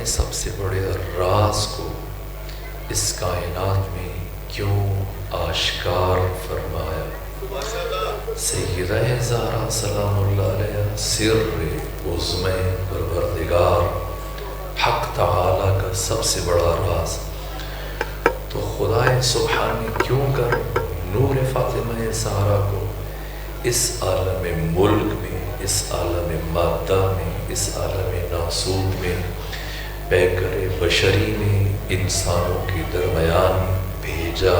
سب سے بڑے راز کو اس کائنات میں کیوں آشکار فرمایا؟ سیدہ زہرا سلام اللہ علیہ سر عظمِ پروردگار حق تعالی کا سب سے بڑا راز، تو خدائے سبحان نے کیوں کر نور فاطمہ زہرا کو اس عالم ملک میں، اس عالم مادہ میں، اس عالم ناسوت میں پیکر بشری میں انسانوں کے درمیان بھیجا؟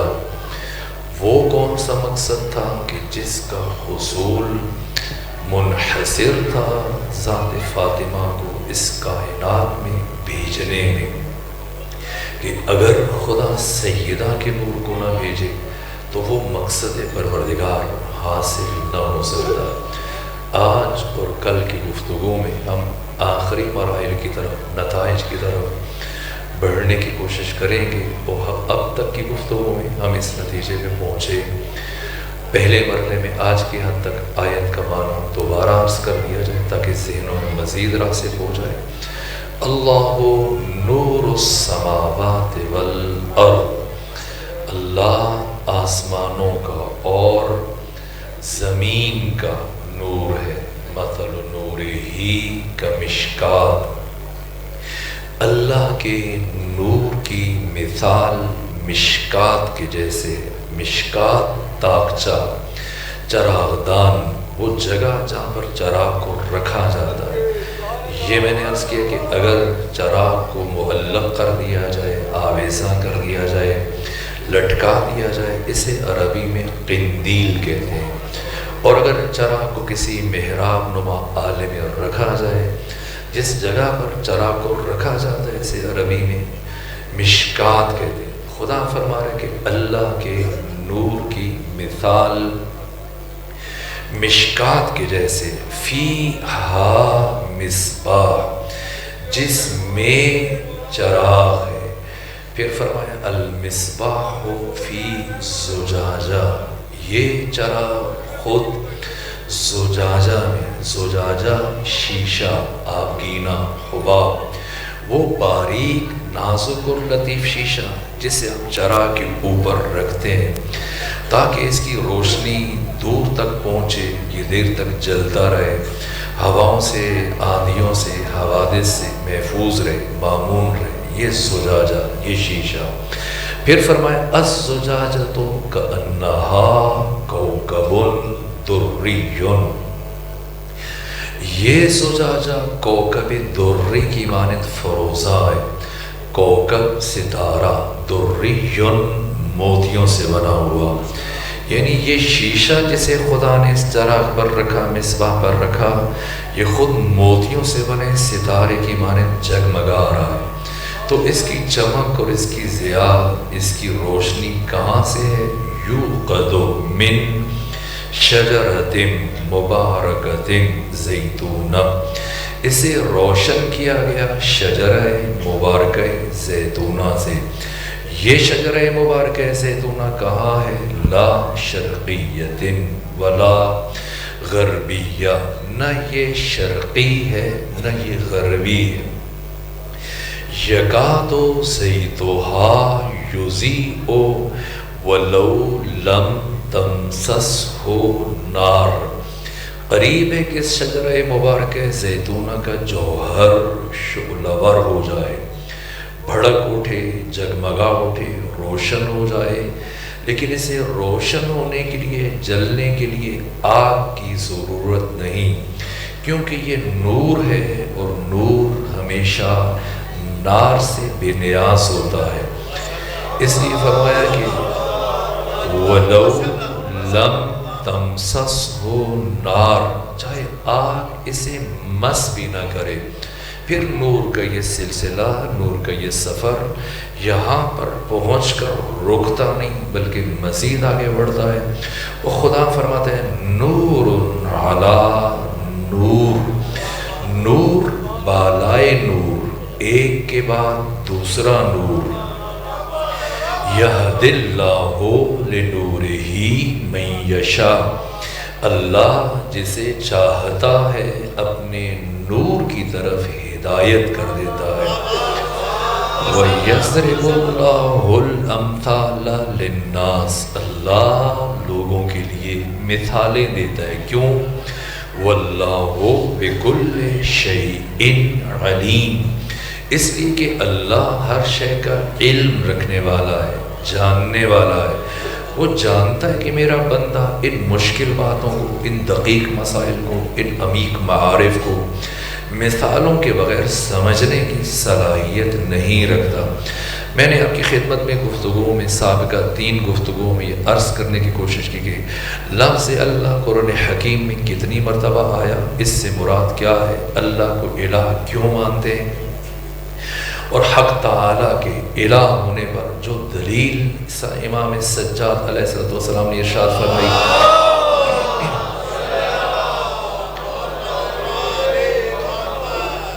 وہ کون سا مقصد تھا کہ جس کا حصول منحصر تھا ذات فاطمہ کو اس کائنات میں بھیجنے میں، کہ اگر خدا سیدہ کے نور کو نہ بھیجے تو وہ مقصد پروردگار حاصل نہ ہو سکتا۔ آج اور کل کی گفتگو میں ہم آخری مراحل کی طرف، نتائج کی طرف بڑھنے کی کوشش کریں گے، اور اب تک کی گفتگو میں ہم اس نتیجے پہ پہنچے۔ پہلے مرحلے میں آج کی حد تک آیت کا معنی دوبارہ عرض کر دیا جائے تاکہ ذہنوں میں مزید راسخ ہو جائے۔ اللہ نور السماوات والارض، اللہ آسمانوں کا اور زمین کا نور ہے۔ مثل نورہ کمشکات، اللہ کے نور کی مثال مشکات کے جیسے۔ مشکات تاکچہ، چراغدان، وہ جگہ جہاں پر چراغ کو رکھا جاتا ہے۔ یہ میں نے عرض کیا کہ اگر چراغ کو معلق کر دیا جائے، آویزاں کر دیا جائے، لٹکا دیا جائے، اسے عربی میں قندیل کہتے ہیں۔ اور اگر چراغ کو کسی محراب نما آلے میں رکھا جائے، جس جگہ پر چراغ کو رکھا جاتا ہے، اسے عربی میں مشکات کہتے ہیں۔ خدا فرما رہے کہ اللہ کے نور کی مثال مشکات کے جیسے، فیہا مصباح، جس میں چراغ ہے۔ پھر فرمایا المصباح فی زجاجہ، یہ چراغ خود زجاجہ میں، زجاجہ شیشہ، آبگینہ، حباب، وہ باریک نازک اور لطیف شیشہ جسے ہم چراغ کے اوپر رکھتے ہیں تاکہ اس کی روشنی دور تک پہنچے، یہ دیر تک جلتا رہے، ہواؤں سے، آندھیوں سے، حوادث سے محفوظ رہے، مامون رہے۔ یہ زجاجہ، یہ شیشہ۔ پھر فرمایا الزجاجۃ کأنہا کوکب دری، یہ زجاجہ کوکب دری کی مانند فروزہ ہے۔ کوکب ستارہ، دری موتیوں سے بنا ہوا، یعنی یہ شیشہ جسے خدا نے اس چراغ پر رکھا، مصباح پر رکھا، یہ خود موتیوں سے بنے ستارے کی مانند جگمگا رہا ہے۔ تو اس کی چمک اور اس کی ضیاء، اس کی روشنی کہاں سے ہے؟ یوقد من شجرۃ مبارکۃ زیتونہ، اسے روشن کیا گیا شجرہ مبارکہ زیتونہ سے۔ یہ شجرہ مبارکہ زیتونہ کہاں ہے؟ لا شرقیۃ ولا غربیہ، نہ یہ شرقی ہے نہ یہ غربی ہے۔ یکاد زیتھہا یضیء ولو لم تمسسہ نار، قریب ہے کہ اس شجرہ مبارکہ زیتونہ کا جوہر شعلہ ور ہو جائے، بھڑک اٹھے، جگمگا اٹھے، روشن ہو جائے، لیکن اسے روشن ہونے کے لیے، جلنے کے لیے آگ کی ضرورت نہیں، کیونکہ یہ نور ہے اور نور ہمیشہ نار سے بے نیاز ہوتا ہے۔ اس لیے فرمایا کہ وَلَوْ لَمْ تَمْسَسْهُ نَارٌ، چاہے آگ اسے مس بھی نہ کرے۔ پھر نور کا یہ سلسلہ، نور کا یہ سفر یہاں پر پہنچ کر رکتا نہیں بلکہ مزید آگے بڑھتا ہے۔ وہ خدا فرماتے ہیں نور علی نور، نور بالائے نور، ایک کے بعد دوسرا نور۔ یہد اللہ لنورہ من یشاء، اللہ جسے چاہتا ہے اپنے نور کی طرف ہدایت کر دیتا ہے۔ وَيَضْرِبُ اللَّهُ الْأَمْثَالَ لِلنَّاسِ، اللہ لوگوں کے لیے مثالیں دیتا ہے. کیوں؟ وَاللَّهُ بِكُلِّ شَيْءٍ عَلِيمٌ، اس لیے کہ اللہ ہر شے کا علم رکھنے والا ہے، جاننے والا ہے. وہ جانتا ہے کہ میرا بندہ ان مشکل باتوں کو، ان دقیق مسائل کو، ان عمیق معارف کو مثالوں کے بغیر سمجھنے کی صلاحیت نہیں رکھتا. میں نے آپ کی خدمت میں گفتگو میں سابقہ 3 گفتگو میں یہ عرض کرنے کی کوشش کی کہ لفظ اللہ قرآن حکیم میں کتنی مرتبہ آیا، اس سے مراد کیا ہے، اللہ کو الہ کیوں مانتے ہیں، اور حق تعالیٰ کے الہ ہونے پر جو دلیل امام سجاد علیہ السلام نے ارشاد فرمائی.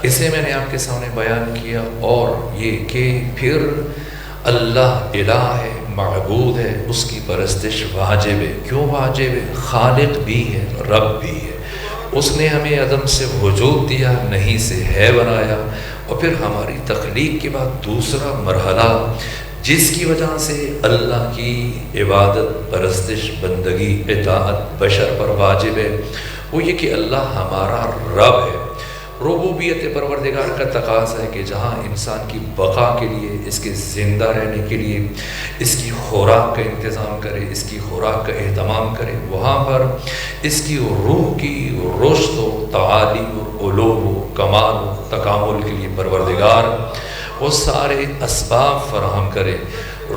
اسے میں نے آپ کے سامنے بیان کیا، اور یہ کہ پھر اللہ الہ ہے، معبود ہے، اس کی پرستش واجب ہے. کیوں واجب ہے؟ خالق بھی ہے، رب بھی ہے. اس نے ہمیں عدم سے وجود دیا، نہیں سے ہے بنایا، اور پھر ہماری تخلیق کے بعد دوسرا مرحلہ جس کی وجہ سے اللہ کی عبادت، پرستش، بندگی، اطاعت بشر پر واجب ہے، وہ یہ کہ اللہ ہمارا رب ہے. ربوبیت پروردگار کا تقاضا ہے کہ جہاں انسان کی بقا کے لیے، اس کے زندہ رہنے کے لیے اس کی خوراک کا انتظام کرے، اس کی خوراک کا اہتمام کرے، وہاں پر اس کی روح کی رشد و تعالی و علوم و کمال و تکامل کے لیے پروردگار وہ سارے اسباب فراہم کرے.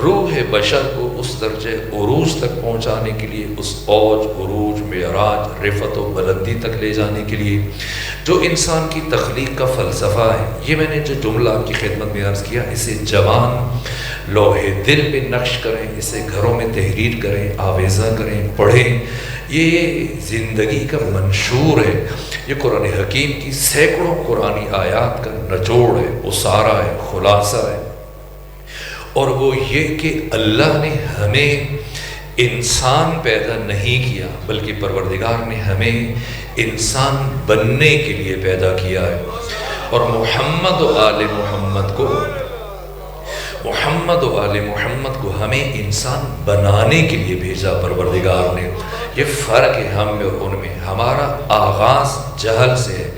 روح بشر کو اس درجہ عروج تک پہنچانے کے لیے، اس اوج، عروج، معراج، رفعت و بلندی تک لے جانے کے لیے جو انسان کی تخلیق کا فلسفہ ہے. یہ میں نے جو جملہ آپ کی خدمت میں عرض کیا، اسے جوان لوح دل پہ نقش کریں، اسے گھروں میں تحریر کریں، آویزہ کریں، پڑھیں. یہ زندگی کا منشور ہے، یہ قرآن حکیم کی سینکڑوں قرآنی آیات کا نچوڑ ہے، اسارہ ہے، خلاصہ ہے. اور وہ یہ کہ اللہ نے ہمیں انسان پیدا نہیں کیا، بلکہ پروردگار نے ہمیں انسان بننے کے لیے پیدا کیا ہے. اور محمد و آل محمد کو ہمیں انسان بنانے کے لیے بھیجا پروردگار نے. یہ فرق ہے ہم میں اور ان میں. ہمارا آغاز جہل سے ہے.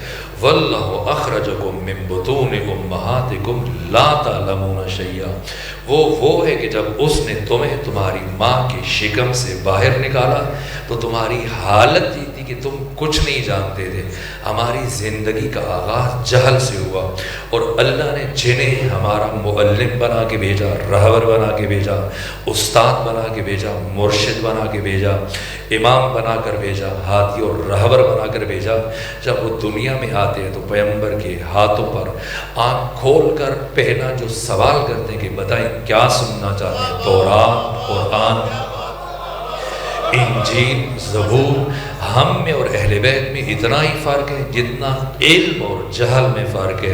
وَاللَّهُ أَخْرَجَكُم مِّن بُطُونِ أُمَّهَاتِكُمْ لَا تَعْلَمُونَ شَيْئًا. وہ ہے کہ جب اس نے تمہیں تمہاری ماں کے شکم سے باہر نکالا تو تمہاری حالت یہ تھی کہ تم کچھ نہیں جانتے تھے. ہماری زندگی کا آغاز جہل سے ہوا، اور اللہ نے جنہیں ہمارا معلم بنا کے بھیجا، رہبر بنا کے بھیجا، استاد بنا کے بھیجا، مرشد بنا کے بھیجا، امام بنا کر بھیجا، ہادی اور رہبر بنا کر بھیجا، جب وہ دنیا میں آتے ہیں تو پیغمبر کے ہاتھوں پر آنکھ کھول کر پہلا جو سوال کرتے ہیں کہ بتائیں کیا سننا چاہتے ہیں. تورات، قرآن، انجیل، زبور. ہم میں اور اہل بیت میں اتنا ہی فرق ہے جتنا علم اور جہل میں فرق ہے.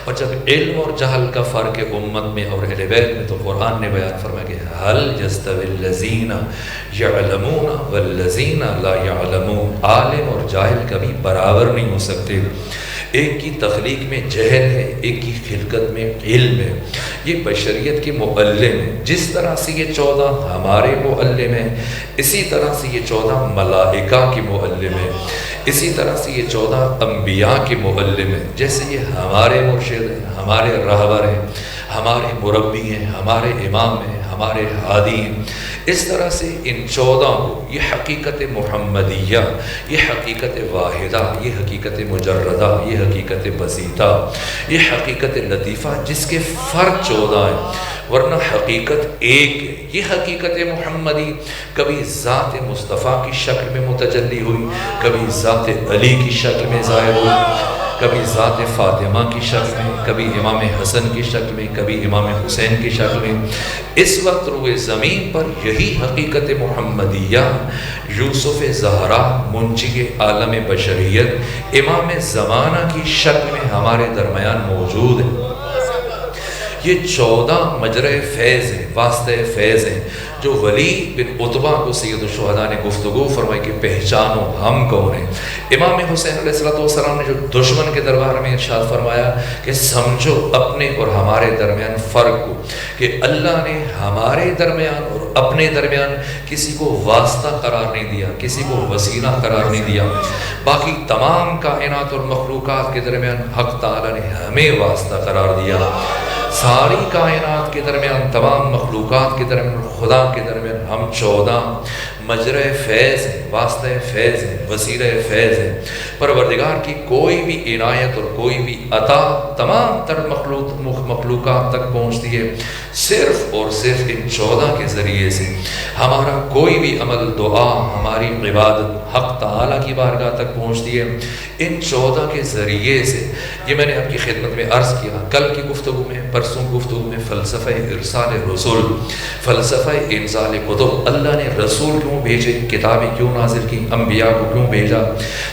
اور جب علم اور جہل کا فرق ہے امت میں اور اہل بیت میں، تو قرآن نے بیان فرمایا کہ هل يستوي الذين يعلمون والذين لا يعلمون. عالم اور جاہل کبھی برابر نہیں ہو سکتے. ایک کی تخلیق میں جہل ہے، ایک کی خلقت میں علم ہے. یہ بشریت کے معلم ہے. جس طرح سے یہ 14 ہمارے معلم ہیں، اسی طرح سے یہ 14 ملائکہ کے معلم ہیں، اسی طرح سے یہ 14 انبیاء کے معلم ہیں. جیسے یہ ہمارے مرشد ہیں، ہمارے رہبر ہیں، ہمارے مربی ہیں، ہمارے امام ہیں، ہمارے ہادی ہیں، اس طرح سے ان 14 کو یہ حقیقت محمدیہ، یہ حقیقت واحدہ، یہ حقیقت مجردہ، یہ حقیقت بسیطہ، یہ حقیقت لطیفہ، جس کے فرق 14 ہیں ورنہ حقیقت ایک ہے. یہ حقیقت محمدی کبھی ذات مصطفیٰ کی شکل میں متجلی ہوئی، کبھی ذات علی کی شکل میں ظاہر ہوئی، کبھی ذات فاطمہ کی شکل میں، کبھی امام حسن کی شکل میں، کبھی امام حسین کی شکل میں. اس وقت روئے زمین پر یہی حقیقت محمدیہ یوسف زہرا منشئ عالم بشریت امام زمانہ کی شکل میں ہمارے درمیان موجود ہے. یہ 14 مجرے فیض ہیں، واسطے فیض ہیں، جو ولید بن عتبہ کو سید الشہداء نے گفتگو فرمائی کہ پہچانو ہم کون ہیں۔ امام حسین علیہ السلام نے جو دشمن کے دربار میں ارشاد فرمایا کہ سمجھو اپنے اور ہمارے درمیان فرق کو، کہ اللہ نے ہمارے درمیان اور اپنے درمیان کسی کو واسطہ قرار نہیں دیا، کسی کو وسیلہ قرار نہیں دیا، باقی تمام کائنات اور مخلوقات کے درمیان حق تعالیٰ نے ہمیں واسطہ قرار دیا۔ ساری کائنات کے درمیان، تمام مخلوقات کے درمیان، خدا کے درمیان ہم 14 مجرے فیض ہیں، واسطہ فیض ہیں، وسیلہ فیض ہیں۔ پروردگار کی کوئی بھی عنایت اور کوئی بھی عطا تمام تر مخلوقات تک پہنچتی ہے صرف اور صرف ان 14 کے ذریعے سے۔ ہمارا کوئی بھی عمل، دعا، ہماری عبادت حق تعالیٰ کی بارگاہ تک پہنچتی ہے ان 14 کے ذریعے سے۔ یہ میں نے آپ کی خدمت میں عرض کیا کل کی گفتگو میں، پرسوں گفتگو میں، فلسفہ ارسال رسول، فلسفہ انزال کتب، اللہ نے رسول کیوں بھیجے، کتابیں کیوں نازل کی، انبیاء کو کیوں بھیجا،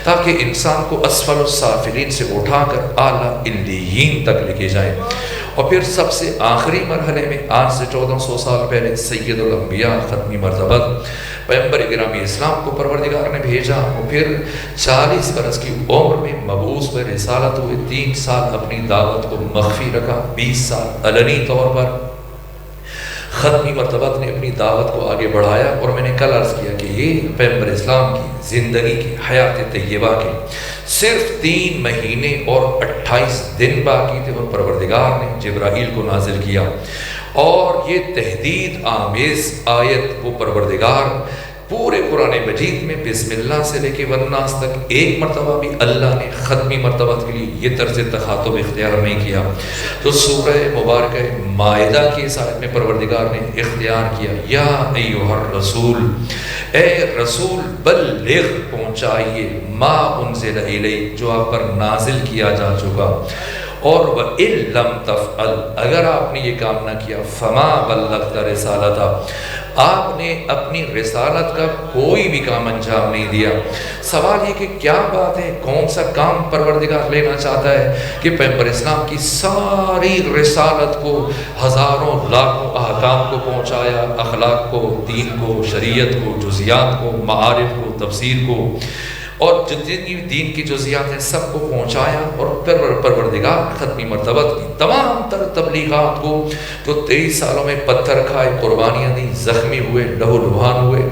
تاکہ انسان کو اسفل السافلین سے اٹھا کر اعلیٰ علیین تک لے کے جائیں۔ اور پھر سب سے آخری مرحلے میں آج سے 1400 سال پہلے سید الانبیاء ختمی مرتبت پیغمبر گرامی اسلام کو پروردگار نے بھیجا، اور پھر 40 برس کی عمر میں مبعوث پر رسالت ہوئے، 3 سال اپنی دعوت کو مخفی رکھا، 20 سال علنی طور پر ختمی مرتبت نے اپنی دعوت کو آگے بڑھایا۔ اور میں نے کل عرض کیا کہ یہ پیغمبر اسلام کی زندگی کی حیات طیبہ کے صرف 3 مہینے اور 28 دن باقی تھے، اور پروردگار نے جبرائیل کو نازل کیا، اور یہ تہدید آمیز آیت وہ پروردگار پورے قرآن مجید میں بسم اللہ سے لے کے والناس تک ایک مرتبہ بھی اللہ نے ختمی مرتبت کے لیے یہ طرز تخاطب اختیار نہیں کیا۔ تو سورہ مبارکہ مائدہ کی اس آیت میں پروردگار نے اختیار کیا، یا ایھا الرسول، اے رسول بلغ پہنچائیے، ما انزل الیک، جو آپ پر نازل کیا جا چکا، اور وَإِن لَمْ تَفْعَلْ، اگر آپ نے یہ کام نہ کیا، فَمَا بَلَّغْتَ رِسَالَتَهُ، آپ نے اپنی رسالت کا کوئی بھی کام انجام نہیں دیا۔ سوال یہ کہ کیا بات ہے، کون سا کام پروردگار لینا چاہتا ہے کہ پیغمبر اسلام کی ساری رسالت کو، ہزاروں لاکھوں احکام کو پہنچایا، اخلاق کو، دین کو، شریعت کو، جزیات کو، معارف کو، تفسیر کو، اور جتنی دین کی جزیات ہیں سب کو پہنچایا، اور پھر پروردگار ختمی مرتبت کی تمام تر تبلیغات کو، جو 23 سالوں میں پتھر کھائے، قربانیاں دی، زخمی ہوئے، لہو لہان ہوئے،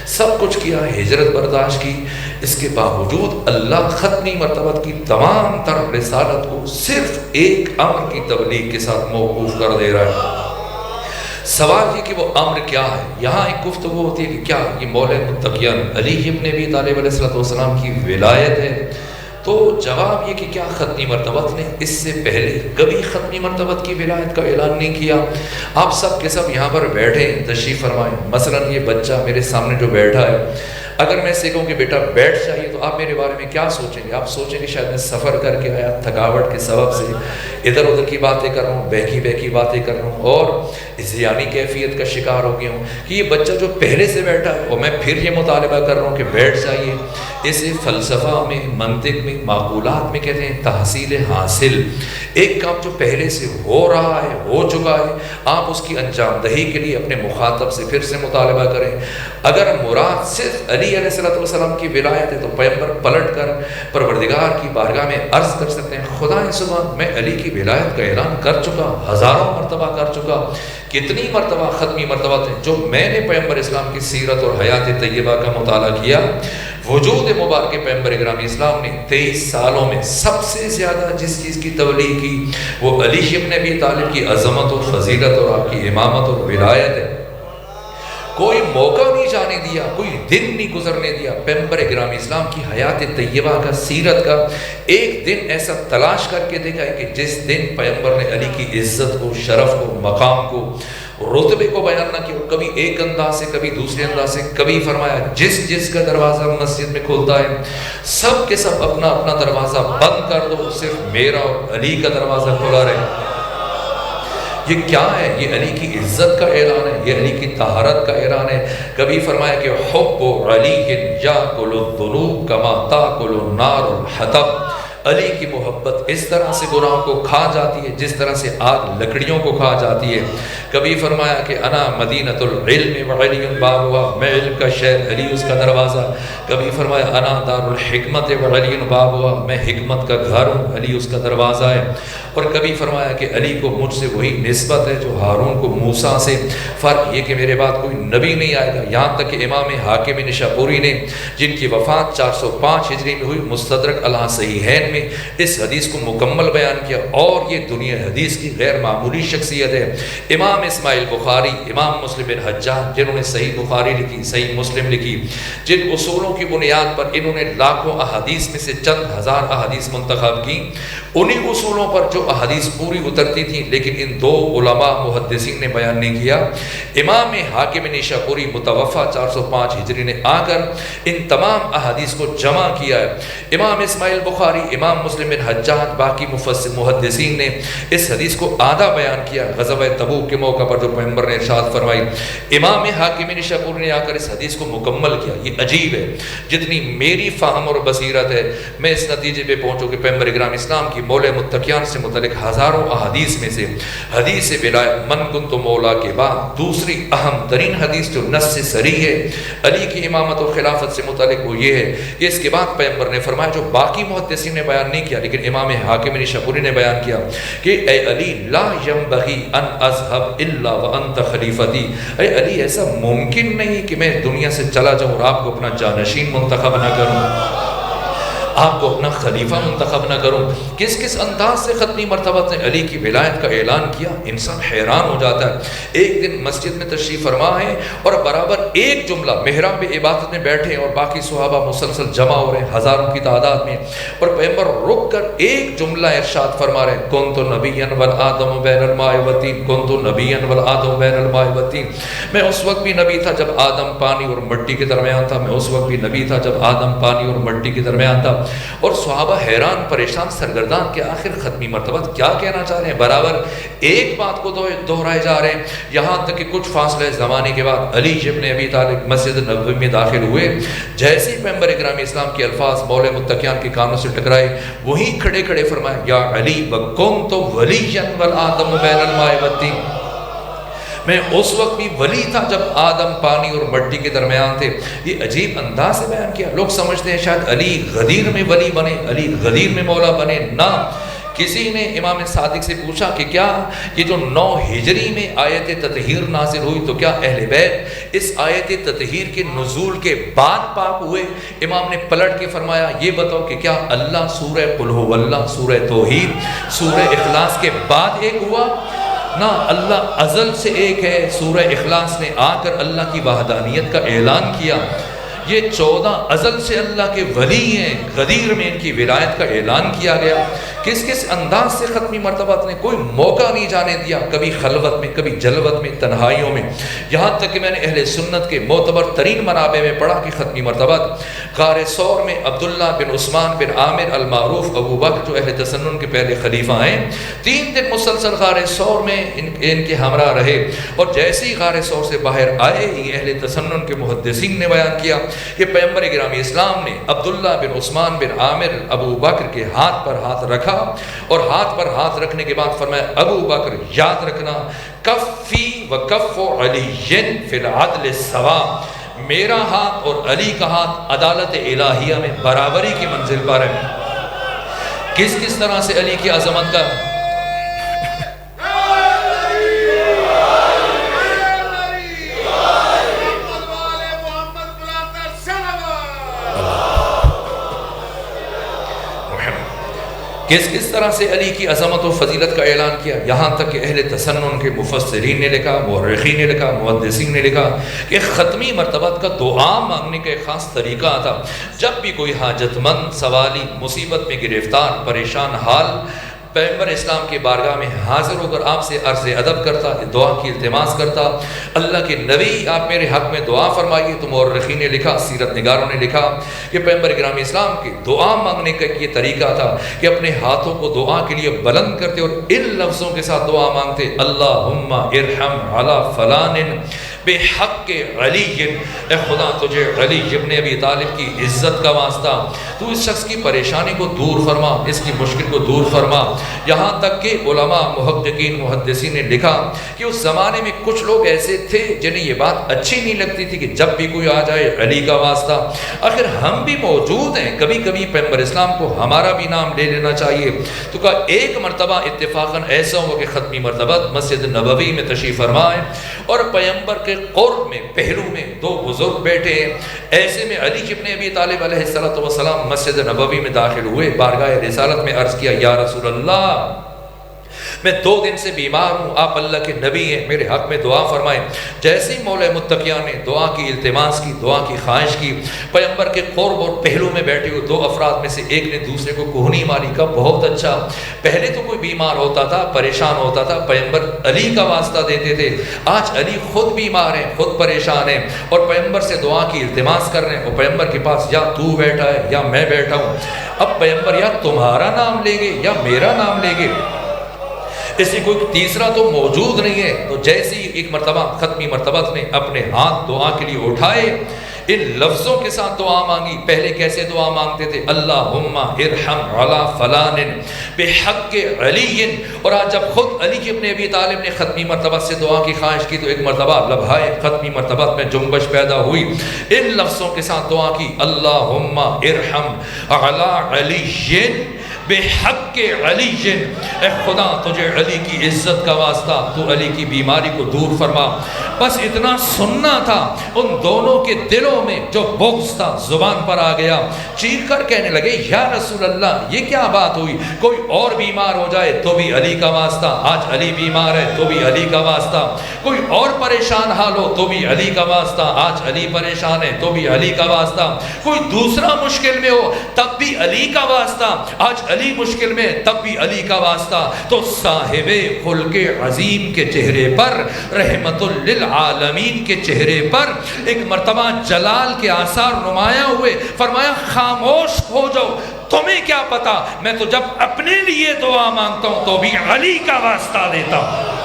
سب کچھ کیا، ہجرت برداشت کی، اس کے باوجود اللہ ختمی مرتبت کی تمام تر رسالت کو صرف ایک امر کی تبلیغ کے ساتھ موقوف کر دے رہا ہے۔ سوال یہ کہ وہ امر کیا ہے؟ یہاں ایک گفتگو ہوتی ہے کہ کیا یہ مولا متقیان علی ابن ابی طالب علیہ السلام کی ولایت ہے؟ تو جواب یہ کہ کیا ختمی مرتبت نے اس سے پہلے کبھی ختمی مرتبت کی ولایت کا اعلان نہیں کیا؟ آپ سب کے سب یہاں پر بیٹھے تشریف فرمائیں، مثلا یہ بچہ میرے سامنے جو بیٹھا ہے، اگر میں سے کہوں کہ بیٹا بیٹھ جائیے تو آپ میرے بارے میں کیا سوچیں گے؟ آپ سوچیں گے شاید میں سفر کر کے آیا، تھکاوٹ کے سبب سے ادھر ادھر کی باتیں کر رہا ہوں، بہکی باتیں کر رہا ہوں، اور ذہنی کیفیت کا شکار ہو گیا ہوں کہ یہ بچہ جو پہلے سے بیٹھا ہے، اور میں پھر یہ مطالبہ کر رہا ہوں کہ بیٹھ جائیے۔ اسے فلسفہ میں، منطق میں، معقولات میں کہتے ہیں تحصیل حاصل۔ ایک کام جو پہلے سے ہو رہا ہے، ہو چکا ہے، آپ اس کی انجام دہی کے لیے اپنے مخاطب سے پھر سے مطالبہ کریں۔ اگر مراد صرف علی علیہ السلام کی ولایت ہے تو پیغمبر پلٹ کر پروردگار کی بارگاہ میں عرض کر سکتے ہیں، خدا سبحان، میں علی کی ولایت کا اعلان کر چکا، ہزاروں مرتبہ کر چکا۔ کتنی مرتبہ ختمی مرتبہ تھے جو میں نے پیغمبر اسلام کی سیرت اور حیات طیبہ کا مطالعہ کیا۔ وجود مبارک پیغمبر گرامی اسلام نے 23 سالوں میں سب سے زیادہ جس چیز کی تبلیغ کی وہ علی ابن ابی طالب کی عظمت اور فضیلت اور آپ کی امامت اور ولایت ہے۔ کوئی موقع نہیں جانے دیا، کوئی دن نہیں گزرنے دیا پیغمبر گرامی اسلام کی حیات طیبہ کا، سیرت کا۔ ایک دن ایسا تلاش کر کے دیکھا ہے کہ جس دن پیغمبر نے علی کی عزت کو، شرف کو، مقام کو، رتبے کو بیان نہ کیا، کبھی ایک انداز سے، کبھی دوسرے انداز سے، کبھی فرمایا جس کا دروازہ مسجد میں کھلتا ہے سب کے سب اپنا اپنا دروازہ بند کر دو، صرف میرا اور علی کا دروازہ کھلا رہے۔ یہ کیا ہے؟ یہ علی کی عزت کا اعلان ہے، یہ علی کی طہارت کا اعلان ہے۔ کبھی فرمایا کہ حب علی یاکل الذنوب کما تاکل النار الحطب، علی کی محبت اس طرح سے گناہوں کو کھا جاتی ہے جس طرح سے آگ لکڑیوں کو کھا جاتی ہے۔ کبھی فرمایا کہ انا مدینۃ العلم وعلی بابها، میں علم کا شہر، علی اس کا دروازہ۔ کبھی فرمایا انا دار الحکمت وعلی بابها، میں حکمت کا گھر ہوں، علی اس کا دروازہ ہے۔ اور کبھی فرمایا کہ علی کو مجھ سے وہی نسبت ہے جو ہارون کو موسیٰ سے، فرق یہ کہ میرے بعد کوئی نبی نہیں آئے گا۔ یہاں تک کہ امام حاکم نشاپوری نے جن کی وفات 405 ہجری میں ہوئی، مستدرک علی صحیحین میں اس حدیث کو مکمل بیان کیا، اور یہ دنیا حدیث کی غیر معمولی شخصیت ہے۔ امام اسماعیل بخاری، امام مسلم بن حجاج، جنہوں نے صحیح بخاری لکھی، صحیح مسلم لکھی، جن اصولوں کی بنیاد پر انہوں نے لاکھوں احادیث میں سے چند ہزار احادیث منتخب کی، انہی اصولوں پر جو احادیث پوری اترتی تھیں لیکن ان دو علماء محدثین نے بیان نہیں کیا۔ امام حاکم نیشاپوری متوفی 405 ہجری نے آ کر ان تمام احادیث کو جمع کیا ہے۔ امام اسماعیل بخاری، امام مسلم بن حجاج، باقی مفسر محدثین نے اس حدیث کو آدھا بیان کیا۔ غزوہ تبوک کے موقع پر جو پیغمبر نے ارشاد فرمائی، امام حاکم نیشاپوری نے آ کر اس حدیث کو مکمل کیا۔ یہ عجیب ہے، جتنی میری فہم اور بصیرت ہے میں اس نتیجے پہ پہنچوں کہ پیغمبر اکرام اسلام کی مولا متقیان سے متعلق ہزاروں احادیث میں سے حدیث ولایت من کنت مولا کے بعد دوسری اہم ترین حدیث جو نص سے صریح ہے علی کی امامت و خلافت سے متعلق، وہ یہ ہے کہ اس کے بعد پیغمبر نے فرمایا جو باقی محدثین نے بیان نہیں کیا لیکن امام حاکم نیشاپوری نے بیان کیا کہ اے علی لا ینبغی ان اذهب الا وانت خلیفتی، اے علی ایسا ممکن نہیں کہ میں دنیا سے چلا جاؤں اور آپ کو اپنا جانشین منتخب نہ کروں، آپ کو اپنا خلیفہ منتخب نہ کروں۔ کس کس انداز سے ختمی مرتبہ نے علی کی ولایت کا اعلان کیا، انسان حیران ہو جاتا ہے۔ ایک دن مسجد میں تشریف فرما ہے اور برابر ایک جملہ محراب عبادت میں بیٹھے اور باقی صحابہ مسلسل جمع ہو رہے ہیں ہزاروں کی تعداد میں، اور پیغمبر رک کر ایک جملہ ارشاد فرما رہے ہیں، کنت نبیا والآدم بین الماء والطین، کنت نبیا والآدم بین الماء والطین، میں اس وقت بھی نبی تھا جب آدم پانی اور مٹی کے درمیان تھا، میں اس وقت بھی نبی تھا جب آدم پانی اور مٹی کے درمیان تھا۔ اور صحابہ حیران پریشان سرگردان کہ آخر ختمی مرتبہ کیا کہنا چاہ رہے ہیں، برابر ایک بات کو دہرائے جا رہے ہیں، یہاں تک کہ کچھ فاصلے زمانے کے بعد علی ابن ابی طالب مسجد نبوی میں داخل ہوئے، جیسے ہی پیغمبر اکرام اسلام کے الفاظ مولا متقیان کے کانوں سے ٹکرائے، وہیں کھڑے کھڑے فرمایا یا علی وکنت ولیا والآدم بین الماء والطین، میں اس وقت بھی ولی تھا جب آدم پانی اور مٹی کے درمیان تھے۔ یہ عجیب انداز سے بیان کیا۔ لوگ سمجھتے ہیں شاید علی غدیر میں ولی بنے، علی غدیر میں مولا بنے، نہ۔ کسی نے امام صادق سے پوچھا کہ کیا یہ جو 9 ہجری میں آیت تطہیر نازل ہوئی تو کیا اہل بیت اس آیت تطہیر کے نزول کے بعد پاک ہوئے؟ امام نے پلٹ کے فرمایا یہ بتاؤ کہ کیا اللہ سورہ قل هو اللہ، سورہ توحید، سورہ اخلاص کے بعد ایک ہوا؟ نہ، اللہ ازل سے ایک ہے۔ سورہ اخلاص نے آ کر اللہ کی وحدانیت کا اعلان کیا۔ یہ 14 ازل سے اللہ کے ولی ہیں، غدیر میں ان کی ولایت کا اعلان کیا گیا۔ کس کس انداز سے ختمی مرتبہ نے کوئی موقع نہیں جانے دیا، کبھی خلوت میں، کبھی جلوت میں، تنہائیوں میں، یہاں تک کہ میں نے اہل سنت کے معتبر ترین منابع میں پڑھا کہ ختمی مرتبہ غار ثور میں عبداللہ بن عثمان بن عامر المعروف ابو بکر جو اہل تسنن کے پہلے خلیفہ ہیں، 3 دن مسلسل غار ثور میں ان کے ہمراہ رہے، اور جیسے ہی غار ثور سے باہر آئے یہ اہل تسنن کے محدثین نے بیان کیا کہ پیغمبر گرامی اسلام نے عبداللہ بن عثمان بن عامر ابو بکر کے ہاتھ پر ہاتھ رکھا، اور ہاتھ پر ہاتھ رکھنے کے بعد فرمایا ابو بکر یاد رکھنا کفی و کف علی فی العدل سوا، میرا ہاتھ اور علی کا ہاتھ عدالت الہیہ میں برابری کی منزل پر ہے۔ کس کس طرح سے علی کی عظمت کا کس طرح سے علی کی عظمت و فضیلت کا اعلان کیا، یہاں تک کہ اہل تسنن کے مفسرین نے لکھا، مورخین نے لکھا، محدثین نے لکھا کہ ختمی مرتبہ کا دعا مانگنے کا ایک خاص طریقہ تھا۔ جب بھی کوئی حاجت مند سوالی مصیبت میں گرفتار پریشان حال پیغمبر اسلام کے بارگاہ میں حاضر ہو کر آپ سے عرض ادب کرتا، دعا کی التماس کرتا، اللہ کے نبی آپ میرے حق میں دعا فرمائیے، تو مورخین نے لکھا، سیرت نگاروں نے لکھا کہ پیغمبر گرامی اسلام کی دعا مانگنے کا یہ طریقہ تھا کہ اپنے ہاتھوں کو دعا کے لیے بلند کرتے اور ان لفظوں کے ساتھ دعا مانگتے، اللہم ارحم علی فلان بحق علی، اے خدا تجھے علی ابن ابی طالب کی عزت کا واسطہ تو اس شخص کی پریشانی کو دور فرما، اس کی مشکل کو دور فرما۔ یہاں تک کہ علماء محققین محدثین نے لکھا کہ اس زمانے میں کچھ لوگ ایسے تھے جنہیں یہ بات اچھی نہیں لگتی تھی کہ جب بھی کوئی آ جائے علی کا واسطہ۔ آخر ہم بھی موجود ہیں، کبھی کبھی پیغمبر اسلام کو ہمارا بھی نام لے لینا چاہیے۔ تو کہا ایک مرتبہ اتفاقاً ایسا ہوا کہ ختمی مرتبہ مسجد نبوی میں تشریف فرمائے اور پیغمبر کے قرب میں پہلو میں دو بزرگ بیٹھے ہیں۔ ایسے میں علی ابن ابی طالب علیہ السلام مسجد نبوی میں داخل ہوئے، بارگاہ رسالت میں عرض کیا یا رسول اللہ میں 2 دن سے بیمار ہوں، آپ اللہ کے نبی ہیں، میرے حق میں دعا فرمائیں۔ جیسے ہی مولا متقیان نے دعا کی، التماس کی، دعا کی خواہش کی، پیغمبر کے قرب اور پہلو میں بیٹھے ہوئے 2 افراد میں سے ایک نے دوسرے کو کوہنی ماری۔ کا بہت اچھا، پہلے تو کوئی بیمار ہوتا تھا، پریشان ہوتا تھا، پیغمبر علی کا واسطہ دیتے تھے، آج علی خود بیمار ہیں، خود پریشان ہیں اور پیغمبر سے دعا کی التماس کر رہے ہیں، اور پیغمبر کے پاس یا تو بیٹھا ہے یا میں بیٹھا ہوں۔ اب پیغمبر یا تمہارا نام لیں گے یا میرا نام لیں گے، ایسی کوئی تیسرا تو موجود نہیں ہے۔ تو جیسے ہی ایک مرتبہ ختمی مرتبہ نے اپنے ہاتھ دعا کے لیے اٹھائے، ان لفظوں کے ساتھ دعا مانگی۔ پہلے کیسے دعا مانگتے تھے؟ اللہم ارحم علی فلان بحق علی، اور آج جب خود علی ابن ابی طالب نے ختمی مرتبہ سے دعا کی خواہش کی تو ایک مرتبہ لبھائے ختمی مرتبہ میں جنبش پیدا ہوئی، ان لفظوں کے ساتھ دعا کی اللہم ارحم علی علی بحق علی، اے خدا تجھے علی کی عزت کا واسطہ تو علی کی بیماری کو دور فرما۔ بس اتنا سننا تھا، ان دونوں کے دلوں میں جو بغض تھا زبان پر آ گیا، چیخ کر کہنے لگے یا رسول اللہ یہ کیا بات ہوئی، کوئی اور بیمار ہو جائے تو بھی علی کا واسطہ، آج علی بیمار ہے تو بھی علی کا واسطہ، کوئی اور پریشان حال ہو تو بھی علی کا واسطہ، آج علی پریشان ہے تو بھی علی کا واسطہ، کوئی دوسرا مشکل میں ہو تب بھی علی کا واسطہ، آج علی مشکل میں تب بھی علی کا واسطہ۔ تو صاحب خلق عظیم کے چہرے پر، رحمت للعالمین کے چہرے پر ایک مرتبہ جلال کے آثار نمایاں ہوئے، فرمایا خاموش ہو جاؤ، تمہیں کیا پتا، میں تو جب اپنے لیے دعا مانگتا ہوں تو بھی علی کا واسطہ دیتا ہوں۔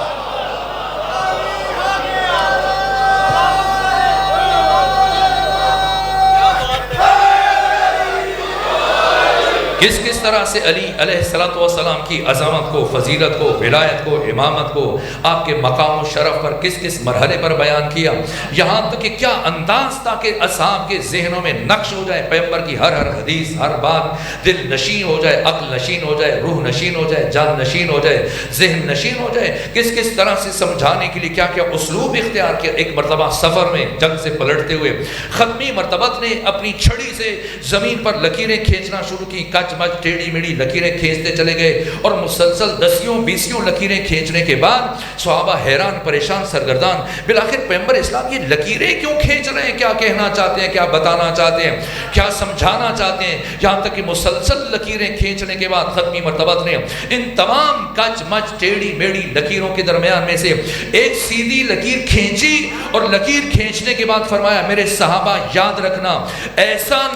کس طرح سے علی علیہ السلام کی عظمت کو، فضیلت کو، ولایت کو، امامت کو، آپ کے مقام و شرف پر کس مرحلے پر بیان کیا، یہاں تک کہ کیا انداز تھا کہ اصحاب کے ذہنوں میں نقش ہو جائے، پیغمبر کی ہر حدیث، ہر بات دل نشین ہو جائے، عقل نشین ہو جائے، روح نشین ہو جائے، جان نشین ہو جائے، ذہن نشین ہو جائے۔ کس طرح سے سمجھانے کے لیے کیا اسلوب اختیار کیا۔ ایک مرتبہ سفر میں جنگ سے پلٹتے ہوئے ختمی مرتبت نے اپنی چھڑی سے زمین پر لکیریں کھینچنا شروع کی، کچ مچ ٹیڑھی میڑھی لکیریں کھینچتے چلے گئے، اور مسلسل 10 لکیریں کھینچنے کے بعد صحابہ حیران پریشان سرگردان، بالآخر پیغمبر اسلام یہ لکیریں کیوں کھینچ رہے ہیں، کیا کہنا چاہتے ہیں، کیا بتانا چاہتے ہیں، کیا سمجھانا چاہتے ہیں۔ یہاں تک کہ مسلسل لکیریں کھینچنے کے بعد ختمی مرتبہ نے ان تمام کچ مچ ٹیڑھی میڑھی لکیروں کے درمیان میں سے ایک سیدھی لکیر کھینچی، اور لکیر کھینچنے کے بعد فرمایا میرے صحابہ یاد رکھنا، ایسا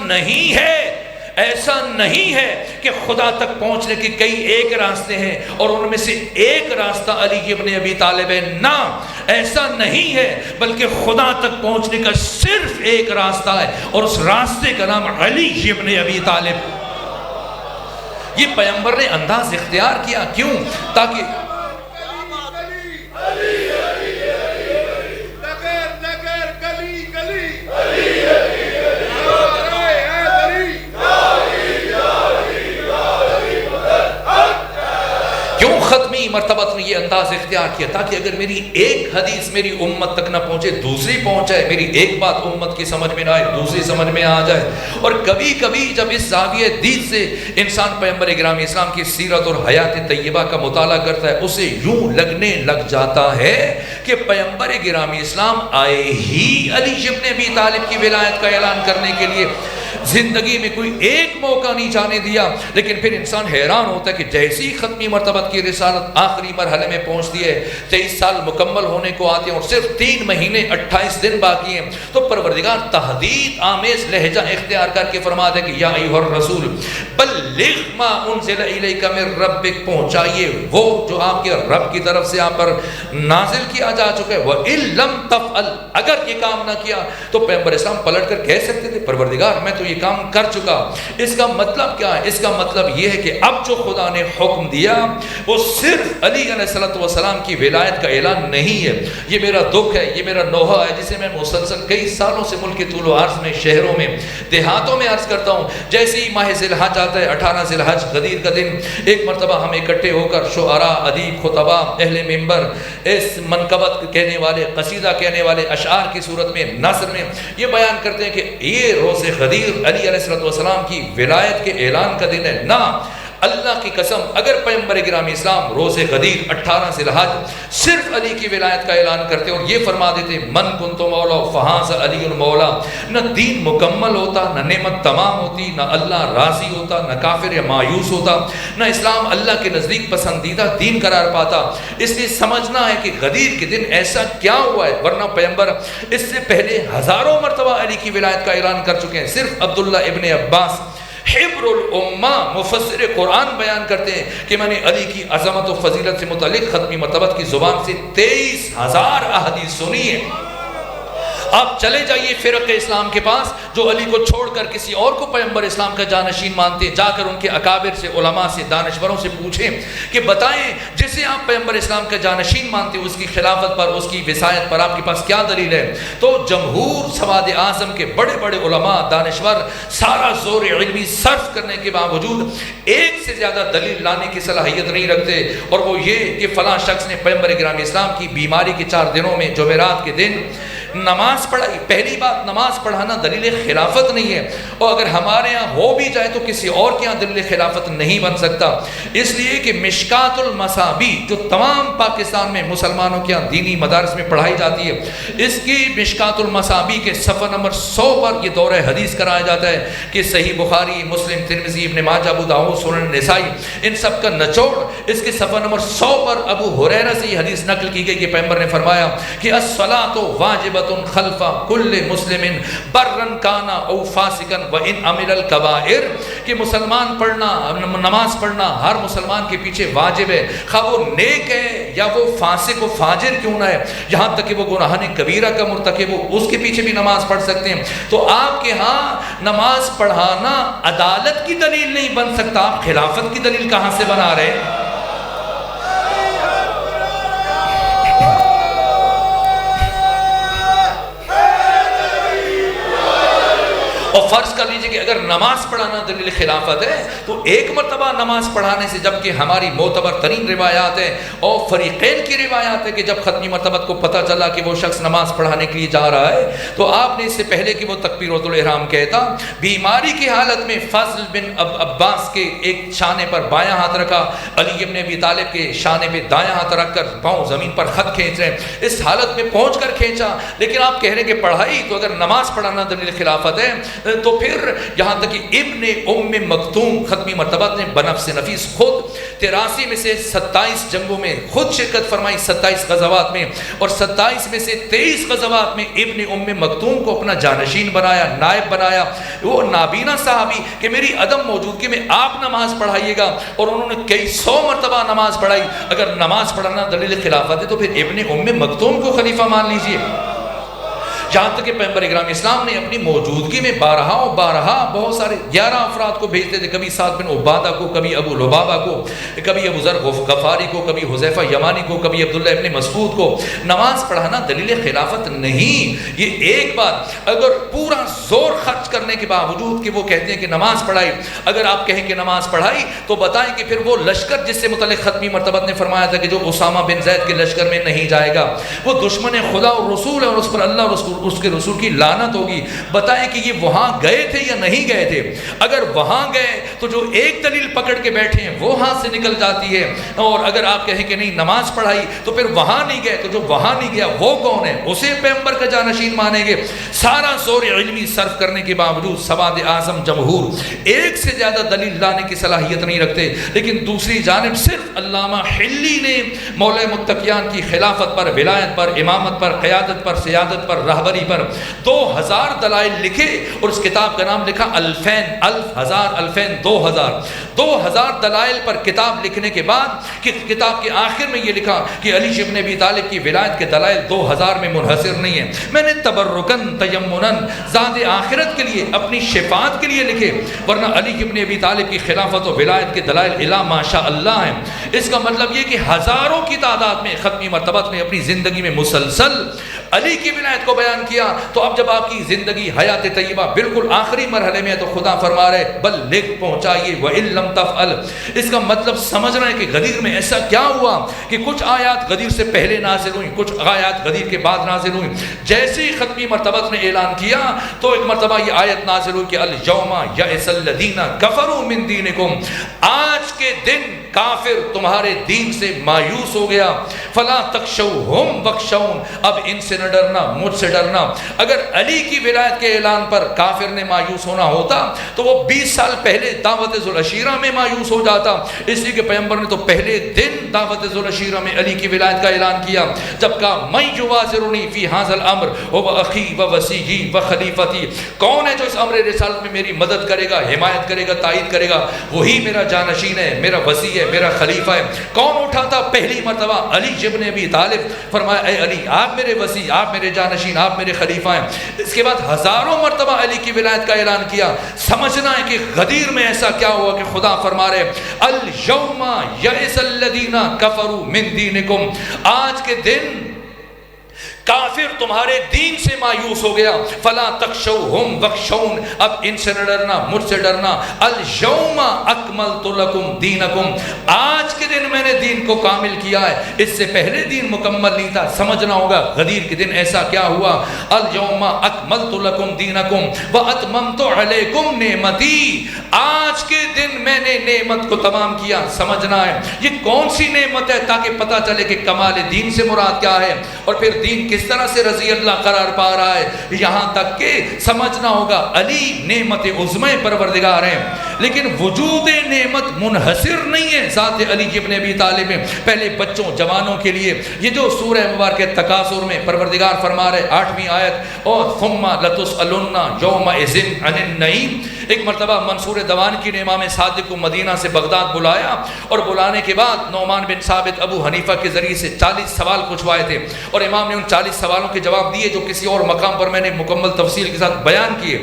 نہیں ہے کہ خدا تک پہنچنے کے کئی ایک راستے ہیں اور ان میں سے ایک راستہ علی ابن ابی طالب ہے، نہ ایسا نہیں ہے، بلکہ خدا تک پہنچنے کا صرف ایک راستہ ہے اور اس راستے کا نام علی ابن ابی طالب۔ یہ پیغمبر نے انداز اختیار کیا، کیوں؟ تاکہ ختمی مرتبت نے یہ انداز اختیار کیا تاکہ اگر میری ایک حدیث میری امت تک نہ پہنچے دوسری پہنچ جائے، میری ایک بات امت کی سمجھ میں نہ آئے دوسری سمجھ میں آ جائے۔ اور کبھی کبھی جب اس زاویہ دید سے انسان پیغمبر گرامی اسلام کی سیرت اور حیات طیبہ کا مطالعہ کرتا ہے، اسے یوں لگنے لگ جاتا ہے کہ پیغمبر گرامی اسلام آئے ہی علی ابن ابی طالب کی ولایت کا اعلان کرنے کے لیے، زندگی میں کوئی ایک موقع نہیں جانے دیا. لیکن پھر انسان حیران ہوتا ہے کہ جیسی ختمی مرتبت کی رسالت آخری مرحلے میں پہنچتی ہے, 23 سال مکمل ہونے کو آتے ہیں اور صرف 3 مہینے 28 دن باقی ہیں, تو پروردگار تحدید آمیز لہجہ اختیار کر کے فرماتا ہے کہ یا ایھا الرسول بلغ ما انزل الیک من ربک, پہنچائیے وہ جو آپ کے رب کی طرف سے آپ پر نازل کیا جا چکا ہے. وَإِن لَمْ تَفْعَلْ, اگر یہ کام نہ کیا تو پیغمبر اسلام پلٹ کر کہہ سکتے تھے پروردگار میں تو یہ کام کر چکا. اس کا مطلب کیا ہے؟ اس کا مطلب یہ ہے کہ اب جو خدا نے حکم دیا وہ صرف علی علیہ السلام کی ولایت کا اعلان نہیں ہے. یہ میرا دکھ ہے, یہ میرا نوحہ ہے جسے میں مسلسل کئی سالوں سے ملک کے طول و عرض میں, شہروں میں, دیہاتوں میں عرض کرتا ہوں. جیسے ہی ماہ ذی الحج آتا ہے, 18 ذی الحج غدیر کا دن, ایک مرتبہ ہم اکٹھے ہو کر شعراء, ادیب, خطباء, اہل منبر اس منقبت کہنے والے, قصیدہ کہنے والے, اشعار کی صورت میں, نثر میں یہ بیان کرتے ہیں کہ یہ روز غدیر علی علیہ السلام کی ولایت کے اعلان کا دن ہے. نہ, اللہ کی قسم اگر پیغمبر گرامی اسلام روز غدیر 18 ذی الحج صرف علی کی ولایت کا اعلان کرتے اور یہ فرما دیتے من کنت مولا فہذا علی المولا, نہ دین مکمل ہوتا, نہ نعمت تمام ہوتی, نہ اللہ راضی ہوتا, نہ کافر یا مایوس ہوتا, نہ اسلام اللہ کے نزدیک پسندیدہ دین قرار پاتا. اس لیے سمجھنا ہے کہ غدیر کے دن ایسا کیا ہوا ہے, ورنہ پیغمبر اس سے پہلے ہزاروں مرتبہ علی کی ولایت کا اعلان کر چکے ہیں. صرف عبداللہ ابن عباس حبر الامہ مفسر قرآن بیان کرتے ہیں کہ میں نے علی کی عظمت و فضیلت سے متعلق ختمی مرتبت کی زبان سے 23,000 احادیث سنی ہے. آپ چلے جائیے فرق اسلام کے پاس جو علی کو چھوڑ کر کسی اور کو پیغمبر اسلام کا جانشین مانتے ہیں, جا کر ان کے اکابر سے, علماء سے, دانشوروں سے پوچھیں کہ بتائیں جسے آپ پیغمبر اسلام کا جانشین مانتے ہیں اس کی خلافت پر, اس کی وصایت پر آپ کے پاس کیا دلیل ہے؟ تو جمہور سواد اعظم کے بڑے بڑے علماء, دانشور سارا زور علمی صرف کرنے کے باوجود ایک سے زیادہ دلیل لانے کی صلاحیت نہیں رکھتے, اور وہ یہ کہ فلاں شخص نے پیغمبر گرامی اسلام کی بیماری کے 4 دنوں میں جمعرات کے دن نماز پڑھائی. پہلی بات, نماز پڑھانا دلیل خلافت نہیں ہے, اور اگر ہمارے ہاں ہو بھی جائے تو کسی اور کے ہاں دلیل خلافت نہیں بن سکتا. اس لیے کہ مشکات المصابی جو تمام پاکستان میں مسلمانوں کے ہاں دینی مدارس میں پڑھائی جاتی ہے, اس کی مشکات المصابی کے صفحہ نمبر 100 پر یہ دورہ حدیث کرایا جاتا ہے کہ صحیح بخاری, مسلم, ترمذی, ابن ماجہ, ابو داؤد, سنن نسائی, ان سب کا نچوڑ اس کے صفحہ نمبر 100 پر ابو ہریرہ سے یہ حدیث نقل کی گئی کہ پیغمبر نے فرمایا کہ الصلاۃ واجبۃ خلف کل مسلم برن کانا او فاسقا وان عمل الکبائر, کہ مسلمان پڑھنا, نماز پڑھنا ہر مسلمان کے پیچھے واجب ہے, خواہ وہ نیک ہے یا وہ فاسق و فاجر کیوں نہ ہے, یہاں تک کہ وہ گناہ کبیرہ کا مرتکب ہو اس کے پیچھے بھی نماز پڑھ سکتے ہیں. تو آپ کے ہاں نماز پڑھانا عدالت کی دلیل نہیں بن سکتا, آپ خلافت کی دلیل کہاں سے بنا رہے ہیں؟ اور فرض کر لیجئے کہ اگر نماز پڑھانا دلیل خلافت ہے تو ایک مرتبہ نماز پڑھانے سے, جبکہ ہماری معتبر ترین روایات ہیں اور فریقین کی روایات ہے کہ جب ختمی مرتبت کو پتہ چلا کہ وہ شخص نماز پڑھانے کے لیے جا رہا ہے تو آپ نے اس سے پہلے کہ وہ تکبیرۃ الاحرام کہتا, بیماری کی حالت میں فضل بن عباس کے ایک شانے پر بایاں ہاتھ رکھا, علی ابن ابی طالب کے شانے پہ دایاں ہاتھ رکھ کر پاؤں زمین پر خط کھینچ رہے ہیں, اس حالت میں پہنچ کر کھینچا. لیکن آپ کہہ رہے ہیں کہ پڑھائی, تو اگر نماز پڑھانا دلیل خلافت ہے تو پھر یہاں تک کہ ابن ام مکتوم ختمی مرتبت نے بنفس نفیس خود 83 میں سے 27 جنگوں میں خود شرکت فرمائی, 27 غزوات میں, اور 27 میں سے 23 غزوات میں ابن ام مکتوم کو اپنا جانشین بنایا, نائب بنایا. وہ نابینا صحابی کہ میری عدم موجودگی میں آپ نماز پڑھائیے گا, اور انہوں نے کئی 100 مرتبہ نماز پڑھائی. اگر نماز پڑھنا دلیل خلافت ہے تو پھر ابن ام مکتوم کو خلیفہ مان لیجئے. جہاں تک کہ پیغمبر اکرام اسلام نے اپنی موجودگی میں بارہا بہت سارے 11 افراد کو بھیجتے تھے, کبھی سعد بن عبادہ کو, کبھی ابو لبابہ کو, کبھی ابو ذر غفاری کو, کبھی حذیفہ یمانی کو, کبھی عبداللہ ابن مسعود کو. نماز پڑھانا دلیل خلافت نہیں. یہ ایک بات, اگر پورا زور خرچ کرنے کے باوجود کہ وہ کہتے ہیں کہ نماز پڑھائی, اگر آپ کہیں کہ نماز پڑھائی تو بتائیں کہ پھر وہ لشکر جس سے متعلق ختمی مرتبت نے فرمایا تھا کہ جو اسامہ بن زید کے لشکر میں نہیں جائے گا وہ دشمن خدا اور رسول ہے, اور اس پر اللہ اور رسول اس کے رسول کی لعنت ہوگی۔ بتائیں کہ یہ وہاں گئے تھے یا نہیں گئے تھے؟ اگر وہاں گئے تو جو ایک دلیل پکڑ کے بیٹھے ہیں وہ ہاتھ سے نکل جاتی ہے، اور اگر آپ کہیں کہ نہیں نماز پڑھائی تو پھر وہاں نہیں گئے، تو جو وہاں نہیں گیا وہ کون ہے؟ اسے پیغمبر کا جانشین مانیں گے۔ سارا زور علمی صرف کرنے کے باوجود سواد اعظم جمہور ایک سے زیادہ دلیل لانے کی صلاحیت نہیں رکھتے، لیکن دوسری جانب صرف علامہ حلی نے مولا متقیان کی خلافت پر، ولایت پر، امامت پر، قیادت پر، سیادت پر، رہبری پر 2000 دلائل لکھے، اور اس کتاب کا نام لکھا الفین، الف، ہزار، الفین، 2000 دلائل پر کتاب لکھنے کے بعد کہ کتاب کے آخر میں یہ لکھا کہ علی ابن ابی طالب کی ولایت کے دلائل 2000 میں منحصر نہیں ہیں، میں نے تبرکن تیمنن ذات آخرت کے لیے، اپنی شفاعت کے لیے لکھے، ورنہ علی ابن ابی طالب کی خلافت و ولایت کے دلائل الا ماشاء اللہ ہیں۔ اس کا مطلب یہ کہ ہزاروں کی تعداد میں ختمی مرتبت نے اپنی زندگی میں مسلسل علی کی ولایت کو بیان کیا۔ تو اب جب آپ کی زندگی حیات طیبہ بالکل آخری مرحلے میں ہے تو خدا فرما رہے بلغ، پہنچائیے، وَإِن لَمْ تَفْعَلْ۔ اس کا مطلب سمجھنا ہے کہ غدیر میں ایسا کیا ہوا کہ کچھ آیات غدیر سے پہلے نازل ہوئیں، کچھ آیات غدیر کے بعد نازل ہوئیں۔ جیسے ہی ختمی مرتبت نے اعلان کیا تو ایک مرتبہ یہ آیت نازل ہوئی کہ الْيَوْمَ يَئِسَ الَّذِينَ كَفَرُوا مِن دِينِكُمْ، آج کے دن کافر تمہارے دین سے مایوس ہو گیا، فلا تخشوہم وخشون، اب ان سے نہ ڈرنا، مجھ سے ڈرنا۔ اگر علی کی ولایت کے اعلان پر کافر نے مایوس ہونا ہوتا تو وہ 20 سال پہلے دعوت ذوالعشیرہ میں مایوس ہو جاتا، اس لیے کہ پیغمبر نے تو پہلے دن دعوت ذوالعشیرہ میں علی کی ولایت کا اعلان کیا، جب کہا من یوازرنی فی ھذا الامر هو اخی و وصیی و خلیفتی، کون ہے جو اس امر رسالت میں میری مدد کرے گا، حمایت کرے گا، تائید کرے گا؟ وہی میرا جانشین ہے، میرا وصی ہے، میرا خلیفہ ہے۔ کون اٹھا تھا پہلی مرتبہ؟ علی ابن ابی طالب۔ فرمایا اے علی، آپ میرے وصی، آپ میرے جانشین، آپ میرے خلیفہ ہیں۔ اس کے بعد ہزاروں مرتبہ علی کی ولایت کا اعلان کیا۔ سمجھنا ہے کہ غدیر میں ایسا کیا ہوا کہ خدا فرما رہے الیوم یئس الذین کفروا من دینکم، آج کے دن کافر تمہارے دین سے مایوس ہو گیا، فلا تخشوہم وخشون، اب ان سے نہ ڈرنا، مجھ سے ڈرنا۔ الیوم اکملت لکم دینکم، آج کے دن میں نے دین کو کامل کیا ہے، اس سے پہلے دین مکمل نہیں تھا۔ سمجھنا ہوگا غدیر کے دن ایسا کیا ہوا۔ الیوم اکملت لکم دینکم واتممت علیکم نعمتی، آج کے دن میں نے نعمت کو تمام کیا۔ سمجھنا ہے یہ کون سی نعمت ہے تاکہ پتہ چلے کہ کمال دین سے مراد کیا ہے، اور پھر دین کس طرح سے رضی اللہ قرار پا رہا ہے۔ یہاں تک کہ سمجھنا ہوگا علی نعمت عظمی پروردگار ہیں، لیکن وجود نعمت منحصر نہیں ہے ذات علی ابن ابی طالب میں۔ پہلے بچوں جوانوں کے لیے یہ جو سورہ مبارکہ تکاثر میں پروردگار فرما رہے 8ویں آیت، اور ثم لتسألن یومئذ عن النعیم، ایک مرتبہ منصور دوان کی نے امام صادق کو مدینہ سے بغداد بلایا، اور بلانے کے بعد نعمان بن ثابت ابو حنیفہ کے ذریعے سے 40 سوال پوچھوائے تھے، اور امام نے ان 40 سوالوں کے جواب دیے جو کسی اور مقام پر میں نے مکمل تفصیل کے ساتھ بیان کیے۔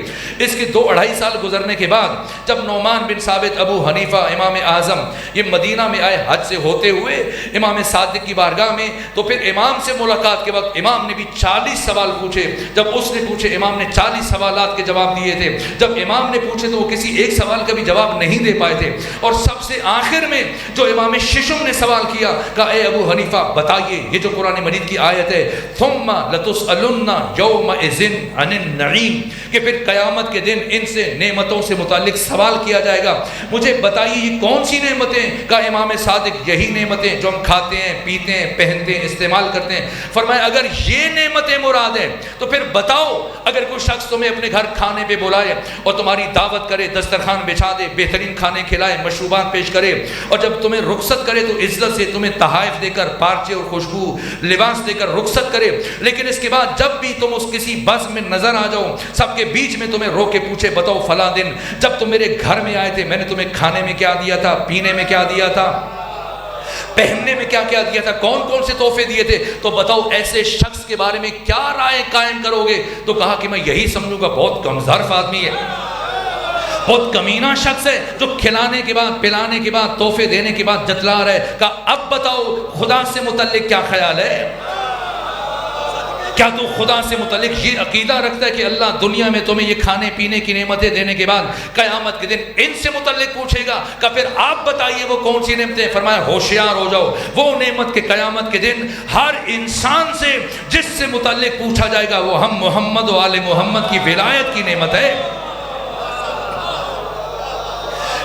اس کے 2-2.5 سال گزرنے کے بعد جب نعمان بن ثابت ابو حنیفہ امام اعظم یہ مدینہ میں آئے حج سے ہوتے ہوئے امام صادق کی بارگاہ میں، تو پھر امام سے ملاقات کے وقت امام نے بھی 40 سوال پوچھے۔ جب اس نے پوچھے امام نے 40 سوالات کے جواب دیے تھے۔ جب امام نے پوچھے تو وہ کسی ایک سوال کا بھی جواب نہیں دے پائے تھے، اور سب سے آخر میں جو امام ششم نے سوال کیا، کہا اے ابو حنیفہ بتائیے، یہ جو قرآن مجید کی آیت ہے ثم لتسألن یومئذ عن النعیم، کہ پھر قیامت کے دن ان سے نعمتوں سے متعلق سوال کیا جائے گا، مجھے بتائیے یہ کون سی نعمتیں؟ کہا امام صادق یہی نعمتیں جو ہم کھاتے ہیں، پیتے ہیں، پہنتے ہیں، استعمال کرتے ہیں۔ فرمایا اگر یہ نعمتیں مراد ہیں تو پھر بتاؤ، اگر کوئی شخص تمہیں اپنے گھر کھانے پہ بلائے اور تمہاری دعوت کرے، دسترخوان بچھا دے، بہترین کھانے کھلائے، مشروبات پیش کرے، اور جب تمہیں رخصت کرے تو عزت سے تمہیں تحائف دے کر، پارچے اور خوشبو لباس دے کر رخصت کرے، لیکن اس کے بعد جب بھی تم اس کسی بس میں نظر آ جاؤ، سب کے بیچ میں تمہیں روک کے پوچھے بتاؤ فلاں دن جب تم میرے گھر میں آئے تھے میں نے تمہیں کھانے میں کیا دیا تھا، پینے میں کیا دیا تھا، پہننے میں کیا کیا دیا تھا، کون کون سے تحفے دیے تھے، تو بتاؤ ایسے شخص کے بارے میں کیا رائے قائم کرو گے؟ تو کہا کہ میں یہی سمجھوں گا بہت کمزرف آدمی ہے، بہت کمینہ شخص ہے جو کھلانے کے بعد، پلانے کے بعد، تحفے دینے کے بعد جتلا رہا ہے۔ کہا اب بتاؤ خدا سے متعلق کیا خیال ہے؟ کیا تو خدا سے متعلق یہ عقیدہ رکھتا ہے کہ اللہ دنیا میں تمہیں یہ کھانے پینے کی نعمتیں دینے کے بعد قیامت کے دن ان سے متعلق پوچھے گا کہ پھر آپ بتائیے وہ کون سی نعمتیں؟ فرمایا ہوشیار ہو جاؤ، وہ نعمت کے قیامت کے دن ہر انسان سے جس سے متعلق پوچھا جائے گا وہ ہم محمد و آل محمد کی ولایت کی نعمت ہے۔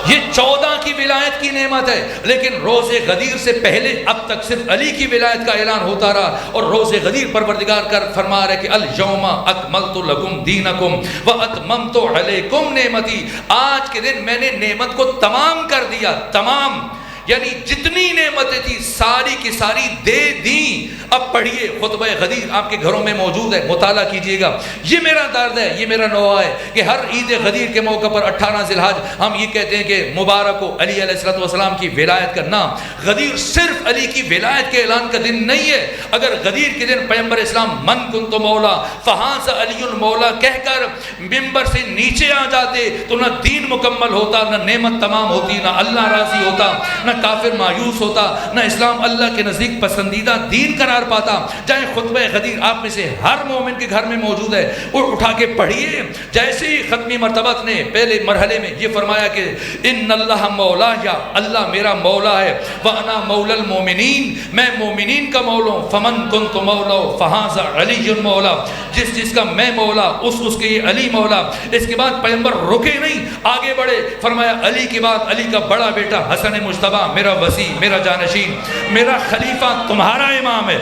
یہ 14 کی ولایت کی نعمت ہے، لیکن روز غدیر سے پہلے اب تک صرف علی کی ولایت کا اعلان ہوتا رہا، اور روز غدیر پروردگار کر فرما رہے کہ الیوم اکملت لکم دینکم واتممت علیکم نعمتی، آج کے دن میں نے نعمت کو تمام کر دیا، تمام یعنی جتنی نعمتیں تھی ساری کی ساری دے دیں۔ اب پڑھیے خطبہ غدیر آپ کے گھروں میں موجود ہے، مطالعہ کیجئے گا۔ یہ میرا درد ہے، یہ میرا نوحہ ہے کہ ہر عید غدیر کے موقع پر 18 ذی الحج ہم یہ کہتے ہیں کہ مبارک ہو علی علیہ السلام کی ولایت کا نام۔ غدیر صرف علی کی ولایت کے اعلان کا دن نہیں ہے۔ اگر غدیر کے دن پیغمبر اسلام من کنت مولا فہاذ علی مولا کہہ کر ممبر سے نیچے آ جاتے تو نہ دین مکمل ہوتا، نہ نعمت تمام ہوتی، نہ اللہ راضی ہوتا، نہ کافر مایوس ہوتا، نہ اسلام اللہ کے نزدیک پسندیدہ دین قرار پاتا۔ جائیں خطبہ غدیر آپ میں سے ہر مومن کے گھر میں موجود ہے، اور اٹھا کے پڑھیے۔ جیسے ہی ختمی مرتبت نے پہلے مرحلے میں یہ فرمایا کہ ان اللہ مولا، یا اللہ میرا مولا ہے، وانا مولا المومنین، میں مومنین کا مولا ہوں، فمن کنت مولا فہذا علی مولا، جس کا میں مولا اس کے یہ علی مولا۔ اس کے بعد پیغمبر رکے نہیں، آگے بڑھے، فرمایا علی کے بعد علی کا بڑا بیٹا حسن مجتبی میرا وصی، میرا جانشین، میرا خلیفہ، تمہارا امام ہے۔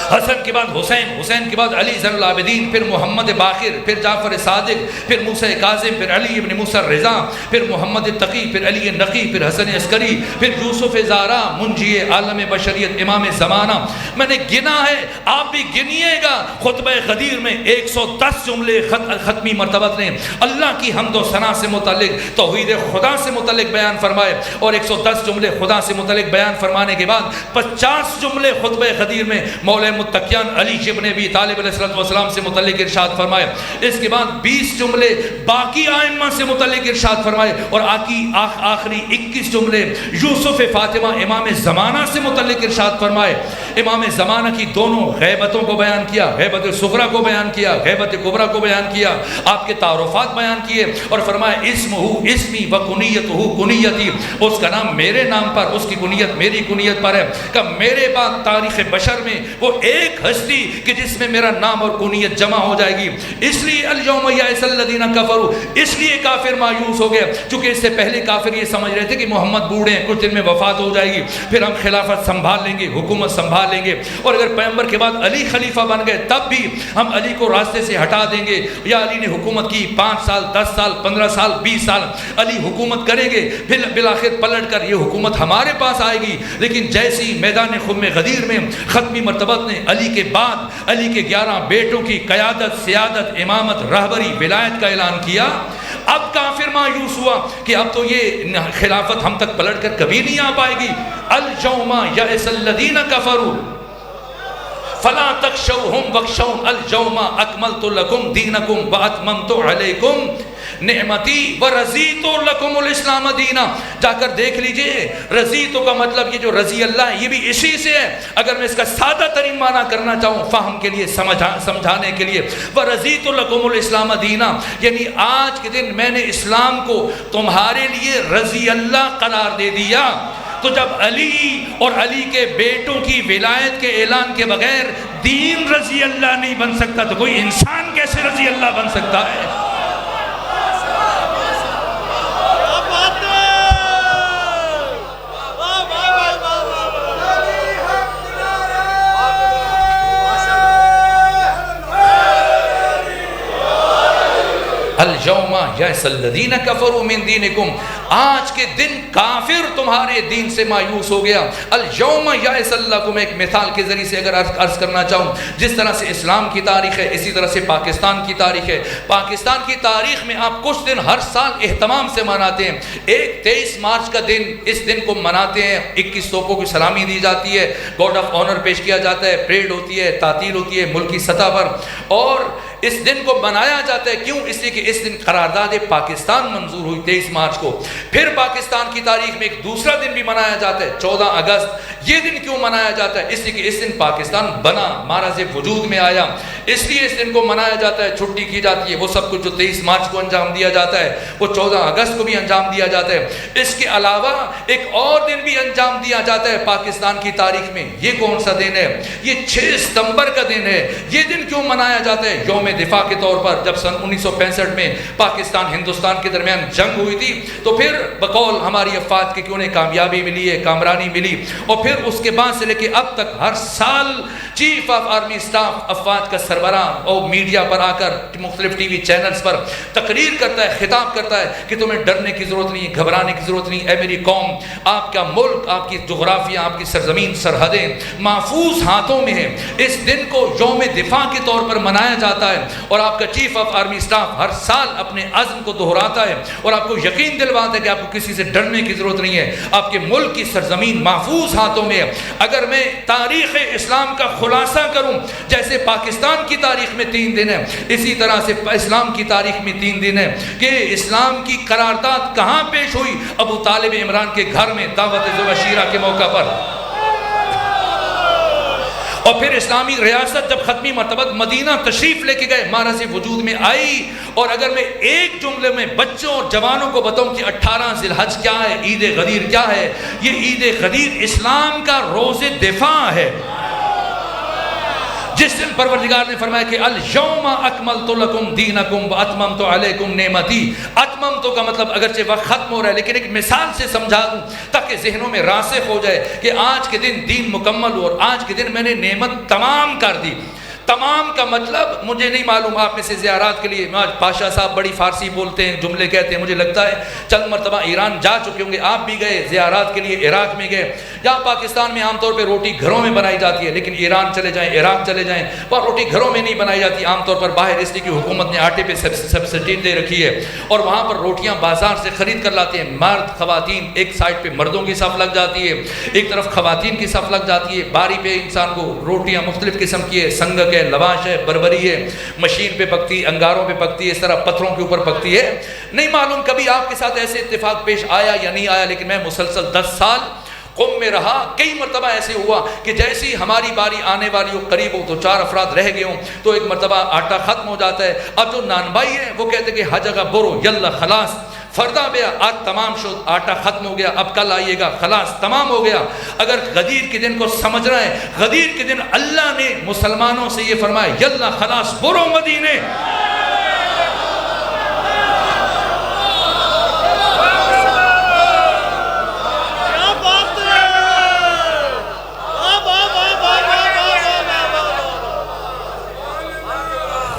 حسن کے بعد حسین، حسین کے بعد علی زین العابدین، پھر محمد باقر، پھر جعفر صادق، پھر موسیٰ کاظم، پھر علی ابن موسیٰ رضا، پھر محمد تقی، پھر علی نقی، پھر حسن عسکری، پھر یوسف زارا، منجی عالم بشریت، امام زمانہ۔ میں نے گنا ہے، آپ بھی گنیے گا۔ خطبہ غدیر میں 110 جملے ختمی مرتبت نے اللہ کی حمد و ثنا سے متعلق، توحید خدا سے متعلق بیان فرمائے، اور 110 جملے خدا سے متعلق بیان فرمانے کے بعد 50 جملے خطبہ غدیر میں مولا متقیان علی ابن ابی طالب علیہ السلام سے متعلق ارشاد فرمائے۔ اس کے بعد 20 جملے باقی ائمہ سے متعلق ارشاد فرمائے، اور آخری 21 جملے یوسف فاطمہ امام زمانہ سے متعلق ارشاد فرمائے۔ امام زمانہ کی دونوں غیبتوں کو بیان کیا، غیبت صغریٰ کو بیان کیا، غیبت کبریٰ کو بیان کیا، آپ کے تعارفات بیان کیے، اور فرمایا اسمہ اسمی و کنیتہ کنیتی، اس کا نام میرے نام پر، اس کی کنیت میری کنیت پر ہے، کہ میرے بعد تاریخ بشر میں وہ ایک ہستی کہ جس میں میرا نام اور کنیت جمع ہو جائے گی۔ اس لیے الیوم یئس الذین کفروا، اس لیے کافر مایوس ہو گئے، چونکہ اس سے پہلے کافر یہ سمجھ رہے تھے کہ محمد بوڑھے ہیں، کچھ دن میں وفات ہو جائے گی، پھر ہم خلافت سنبھال لیں گے، حکومت سنبھال لیں گے، اور اگر پیغمبر کے بعد علی خلیفہ بن گئے تب بھی ہم علی کو راستے سے ہٹا دیں گے، یا علی نے حکومت کی 5 سال 10 سال 15 سال 20 سال علی حکومت کریں گے، پھر بالآخر پلٹ کر یہ حکومت ہمارے پاس آئے گی۔ لیکن جیسی میدان خم غدیر میں ختمی مرتبت نے علی کے بعد علی کے 11 بیٹوں کی قیادت، سیادت، امامت، رہبری، ولایت کا اعلان کیا، اب کافر مایوس ہوا کہ اب تو یہ خلافت ہم تک پلٹ کر کبھی نہیں آ پائے گی۔ الیوم یئس الذین کفروا فلا تخشوہم واخشون الیوم اکملت لکم دینکم واتممت علیکم نعمتی ورضیت لکم الاسلام دینا۔ جا کر دیکھ لیجئے، رضیت کا مطلب یہ جو رضی اللہ ہے یہ بھی اسی سے ہے۔ اگر میں اس کا سادہ ترین معنی کرنا چاہوں فہم کے لیے، سمجھانے کے لیے، ورضیت لکم الاسلام دینا، یعنی آج کے دن میں نے اسلام کو تمہارے لیے رضی اللہ قرار دے دیا۔ تو جب علی اور علی کے بیٹوں کی ولایت کے اعلان کے بغیر دین رضی اللہ نہیں بن سکتا تو کوئی انسان کیسے رضی اللہ بن سکتا ہے؟ الیوم یئس الذین کفروا من دینکم، آج کے دن کافر تمہارے دین سے مایوس ہو گیا۔ الیوم یئس لکم، ایک مثال کے ذریعے سے اگر عرض کرنا چاہوں، جس طرح سے اسلام کی تاریخ ہے اسی طرح سے پاکستان کی تاریخ ہے۔ پاکستان کی تاریخ میں آپ کچھ دن ہر سال اہتمام سے مناتے ہیں۔ ایک 23 مارچ کا دن، اس دن کو مناتے ہیں، 21 توپوں کی سلامی دی جاتی ہے، گارڈ آف آنر پیش کیا جاتا ہے، پریڈ ہوتی ہے، تعطیل ہوتی ہے ملکی سطح پر، اور اس دن کو منایا جاتا ہے کیوں؟ اس لیے کہ اس دن قرارداد پاکستان منظور ہوئی 23 مارچ کو۔ پھر پاکستان کی تاریخ میں ایک دوسرا دن بھی منایا جاتا ہے 14 اگست۔ یہ دن کیوں منایا جاتا ہے؟ اس لیے کہ اس دن پاکستان بنا، معرض وجود میں آیا، اس لیے اس دن کو منایا جاتا ہے، چھٹی کی جاتی ہے۔ وہ سب کچھ جو 23 مارچ کو انجام دیا جاتا ہے وہ 14 اگست کو بھی انجام دیا جاتا ہے۔ اس کے علاوہ ایک اور دن بھی انجام دیا جاتا ہے پاکستان کی تاریخ میں۔ یہ کون سا دن ہے؟ یہ 6 ستمبر کا دن ہے۔ یہ دن کیوں منایا جاتا ہے؟ یوم دفاع کے طور پر جب سن 1965 میں پاکستان ہندوستان کے درمیان جنگ ہوئی تھی تو پھر بقول ہماری افواج کے کیوں نے کامیابی ملی ہے، کامرانی ملی، اور پھر اس کے بعد سے لے کے اب تک ہر سال چیف آف آرمی سٹاف افواج کا سربراہ اور میڈیا پر آ کر مختلف ٹی وی چینلز پر تقریر کرتا ہے، خطاب کرتا ہے کہ تمہیں ڈرنے کی ضرورت نہیں، گھبرانے کی ضرورت نہیں، اے میری قوم، آپ کا ملک، آپ کی جغرافیہ، آپ کی سرزمین، سرحدیں محفوظ ہاتھوں میں ہیں۔ اس دن کو یوم دفاع کے طور پر منایا جاتا ہے اور آپ کا چیف آف آرمی سٹاف ہر سال اپنے عزم کو دہراتا ہے اور آپ کو یقین دلواتا ہے کہ آپ کو کسی سے ڈرنے کی ضرورت نہیں ہے، آپ کے ملک کی سرزمین محفوظ ہاتھوں میں ہے۔ اگر میں تاریخ اسلام کا خلاصہ کروں، جیسے پاکستان کی تاریخ میں 3 دن ہے، اسی طرح سے اسلام کی تاریخ میں 3 دن ہے کہ اسلام کی قرارداد کہاں پیش ہوئی؟ ابو طالب عمران کے گھر میں دعوت ذوالعشیرہ کے موقع پر، اور پھر اسلامی ریاست جب ختمی مرتبہ مدینہ تشریف لے کے گئے، معرض وجود میں آئی۔ اور اگر میں ایک جملے میں بچوں اور جوانوں کو بتاؤں کہ 18 ذی الحج کیا ہے، عید غدیر کیا ہے، یہ عید غدیر اسلام کا روز دفاع ہے، جس دن پروردگار نے فرمایا کہ الیوم اکملت لکم دینکم واتممت علیکم نعمتی۔ اتممت کا مطلب اگرچہ وقت ختم ہو رہا ہے لیکن ایک مثال سے سمجھا دوں تاکہ ذہنوں میں راسخ ہو جائے کہ آج کے دن دین مکمل ہو، اور آج کے دن میں نے نعمت تمام کر دی۔ تمام کا مطلب مجھے نہیں معلوم، آپ میں سے زیارات کے لیے پاشا صاحب بڑی فارسی بولتے ہیں، جملے کہتے ہیں، مجھے لگتا ہے چند مرتبہ ایران جا چکے ہوں گے، آپ بھی گئے زیارات کے لیے، عراق میں گئے، یا پاکستان میں عام طور پہ روٹی گھروں میں بنائی جاتی ہے، لیکن ایران چلے جائیں، عراق چلے جائیں، وہاں روٹی گھروں میں نہیں بنائی جاتی، عام طور پر باہر، اس لیے کہ حکومت نے آٹے پہ سبسڈی دے رکھی ہے، اور وہاں پر روٹیاں بازار سے خرید کر لاتے ہیں۔ مرد خواتین، ایک سائڈ پہ مردوں کی صف لگ جاتی ہے، ایک طرف خواتین کی صف لگ جاتی ہے، باری پہ انسان کو روٹیاں مختلف قسم کی ہے، سنگک ہے، لواش ہے، بربری ہے، مشین پہ پکتی، انگاروں پہ پکتی ہے، اس طرح پتھروں کے اوپر پکتی ہے۔ نہیں معلوم کبھی آپ کے ساتھ ایسے اتفاق پیش آیا یا نہیں آیا، لیکن میں مسلسل 10 سال قم میں رہا، کئی مرتبہ ایسے ہوا کہ جیسی ہماری باری آنے والی ہو، قریب ہو تو 4 افراد رہ گئے ہوں تو ایک مرتبہ آٹا ختم ہو جاتا ہے۔ اب جو نان بھائی ہیں وہ کہتے کہ حجگا برو یلا خلاص فردا بیا، آج تمام شد، آٹا ختم ہو گیا، اب کل آئیے گا، خلاص تمام ہو گیا۔ اگر غدیر کے دن کو سمجھ رہے ہیں، غدیر کے دن اللہ نے مسلمانوں سے یہ فرمایا یلا خلاص برو مدینے۔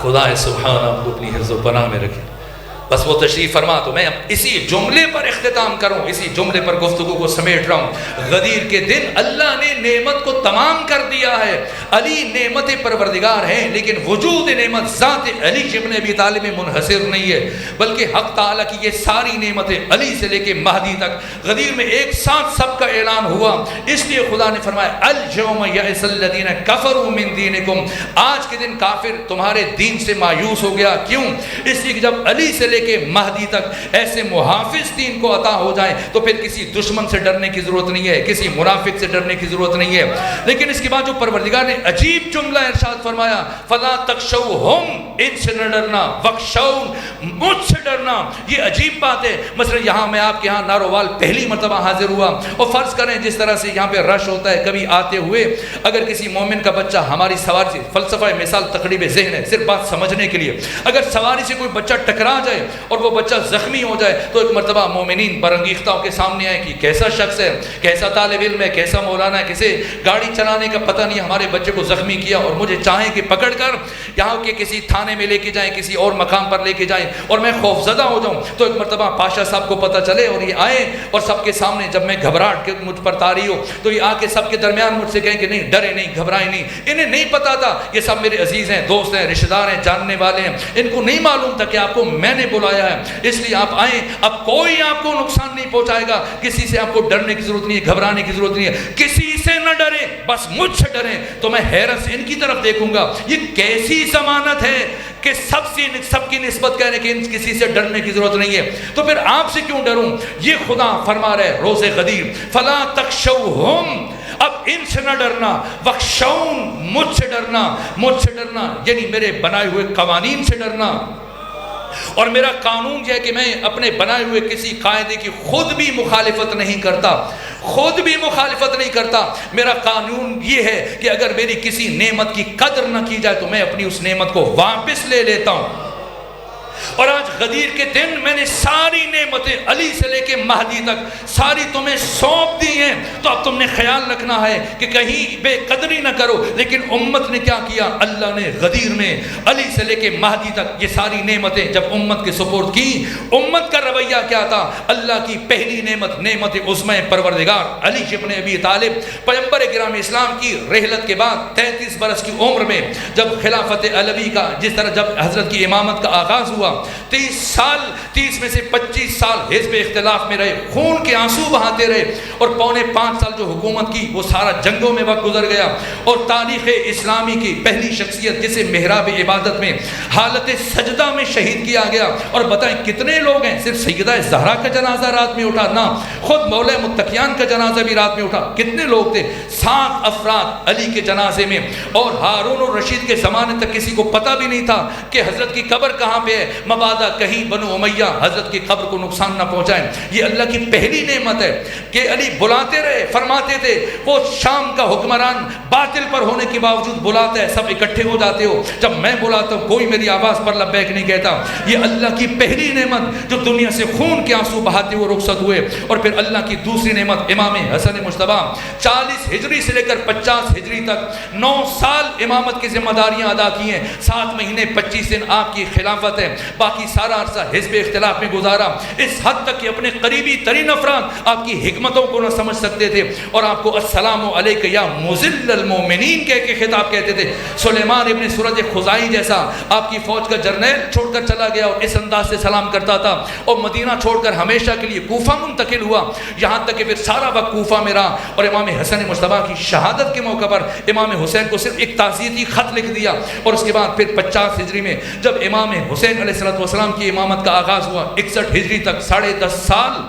خدا سبحانہ آپ کو اپنی حفظ و پناہ میں رکھے۔ بس وہ تشریف فرما، تو میں اسی جملے پر اختتام کروں، اسی جملے پر گفتگو کو سمیٹ رہا ہوں۔ غدیر کے دن اللہ نے نعمت کو تمام کر دیا ہے۔ علی نعمت پروردگار ہیں، لیکن وجود نعمت ذات علی ابن ابی طالب میں منحصر نہیں ہے، بلکہ حق تعالیٰ کی یہ ساری نعمتیں علی سے لے کے مہدی تک غدیر میں ایک ساتھ سب کا اعلان ہوا۔ اس لیے خدا نے فرمایا اليوم یئس الذین کفروا من دینکم، آج کے دن کافر تمہارے دین سے مایوس ہو گیا۔ کیوں؟ اس لیے کہ جب علی سے لے کے مہدی تک ایسے محافظ دین کو عطا ہو جائیں تو پھر کسی دشمن سے ڈرنے کی ضرورت نہیں ہے، کسی منافق سے ڈرنے کی ضرورت نہیں ہے۔ لیکن اس کے بعد جو پروردگار نے عجیب جملہ ارشاد فرمایا، فلا تخشوہم، ان سے نہ ڈرنا، وخشون، مجھ سے ڈرنا۔ یہ عجیب بات ہے۔ مثلا یہاں میں آپ کے یہاں نارووال پہلی مرتبہ حاضر ہوا، اور فرض کریں جس طرح سے یہاں پہ رش ہوتا ہے، کبھی آتے ہوئے اگر کسی مومن کا بچہ ہماری سواری سے، فلسفہ مثال تقریب ذہن ہے صرف بات سمجھنے کے لیے، اگر سواری سے کوئی بچہ ٹکرا جائے اور وہ بچہ زخمی ہو جائے تو ایک مرتبہ مومنین برانگیختہ کے سامنے آئے کہ کیسا شخص ہے، کیسا طالب علم ہے، کیسا مولانا ہے، کسے گاڑی چلانے کا پتہ نہیں، ہمارے بچے کو زخمی کیا، اور مجھے چاہیں کہ پکڑ کر یہاں کے کسی تھانے میں لے کے جائیں، کسی اور مقام پر لے کے جائیں، اور میں خوفزدہ ہو جاؤں۔ تو ایک مرتبہ پاشا صاحب کو پتہ چلے اور یہ آئے اور سب کے سامنے، جب میں گھبراہٹ کے مجھ پر طاری ہو تو یہ آ کے سب کے درمیان مجھ سے کہیں کہ نہیں ڈرے نہیں، گھبرائے نہیں۔ انہیں نہیں پتا تھا، یہ سب میرے عزیز ہیں، دوست ہیں، رشتہ دار ہیں، جاننے والے ہیں، ان کو نہیں معلوم تھا کہ آپ کو میں نے بلایا ہے، اس لیے آپ آئیں، اب کوئی آپ کو نقصان نہیں پہنچائے گا، کسی سے آپ کو ڈرنے کی ضرورت نہیں ہے، گھبرانے کی ضرورت نہیں ہے، کسی سے نہ ڈریں، بس مجھ سے ڈریں۔ تو میں حیرت سے ان کی طرف دیکھوں گا، یہ کیسی ضمانت ہے، کہ سب کی نسبت کہنے کہ کسی سے ڈرنے کی ضرورت نہیں ہے، تو پھر آپ سے کیوں ڈروں؟ یہ خدا فرما رہے روز غدیر فلا تخشوہم، اب ان سے نہ ڈرنا، وخشون، مجھ سے ڈرنا یعنی میرے بنائے ہوئے قوانین سے ڈرنا۔ اور میرا قانون یہ ہے کہ میں اپنے بنائے ہوئے کسی قاعدے کی خود بھی مخالفت نہیں کرتا، میرا قانون یہ ہے کہ اگر میری کسی نعمت کی قدر نہ کی جائے تو میں اپنی اس نعمت کو واپس لے لیتا ہوں۔ اور آج غدیر کے دن میں نے ساری نعمتیں علی سے لے کے مہدی تک ساری تمہیں سونپ دی ہیں، تو اب تم نے خیال رکھنا ہے کہ کہیں بے قدری نہ کرو۔ لیکن امت نے کیا کیا؟ اللہ نے غدیر میں علی سے لے کے مہدی تک یہ ساری نعمتیں جب امت کے سپرد کی، امت کا رویہ کیا تھا؟ اللہ کی پہلی نعمت عظمی پروردگار علی ابن ابی طالب، پیغمبر گرامی اسلام کی رحلت کے بعد 33 برس کی عمر میں جب خلافت علوی کا جس طرح جب حضرت کی امامت کا آغاز ہوا، 30 میں سے 25 سال حزب اختلاف میں رہے، خون کے آنسو بہاتے رہے، اور 4.5 سال جو حکومت کی وہ سارا جنگوں میں وقت گزر گیا، اور تاریخ اسلامی کی پہلی شخصیت جسے محراب عبادت میں حالت سجدہ میں شہید کیا گیا۔ اور بتائیں کتنے لوگ ہیں؟ صرف سیدہ زہرا کا جنازہ رات میں اٹھا نہ، خود مولا متقیان کا جنازہ بھی رات میں اٹھا۔ کتنے لوگ تھے؟ 7 افراد علی کے جنازے میں، اور ہارون الرشید کے زمانے تک کسی کو پتہ بھی نہیں تھا کہ حضرت کی قبر کہاں پہ ہے، مبادا کہیں بنو امیہ حضرت کی قبر کو نقصان نہ پہنچائیں۔ یہ اللہ کی پہلی نعمت ہے کہ علی بلاتے رہے، فرماتے تھے وہ شام کا حکمران باطل پر ہونے کے باوجود بلاتا ہے، سب اکٹھے ہو جاتے ہو، جب میں بلاتا ہوں کوئی میری آواز پر لبیک نہیں کہتا۔ یہ اللہ کی پہلی نعمت جو دنیا سے خون کے آنسو بہاتے ہوئے رخصت ہوئے۔ اور پھر اللہ کی دوسری نعمت امام حسن مجتبی، 40 ہجری سے لے کر 50 ہجری تک 9 سال امامت کی ذمہ داریاں ادا کی ہیں، 7 مہینے 25 دن آپ کی خلافت ہے، باقی سارا عرصہ حزب اختلاف میں گزارا، اس حد تک کہ اپنے قریبی ترین افراد آپ کی حکمتوں کو نہ سمجھ سکتے تھے، اور آپ کو السلام علیک یا مذل المومنین کہہ کے خطاب کہتے تھے۔ سلیمان ابن سورج خزائی جیسا آپ کی فوج کا جرنیل چھوڑ کر چلا گیا اور اس انداز سے سلام کرتا تھا، اور مدینہ چھوڑ کر ہمیشہ کے لیے کوفہ منتقل ہوا، یہاں تک کہ پھر سارا وقت کوفہ میں رہا، اور امام حسن مجتبی کی شہادت کے موقع پر امام حسین کو صرف ایک تعزیتی خط لکھ دیا۔ اور اس کے بعد پھر 50 ہجری میں جب امام حسین علیہ السلام کی امامت کا آغاز ہوا، 61 ہجری تک 10.5 سال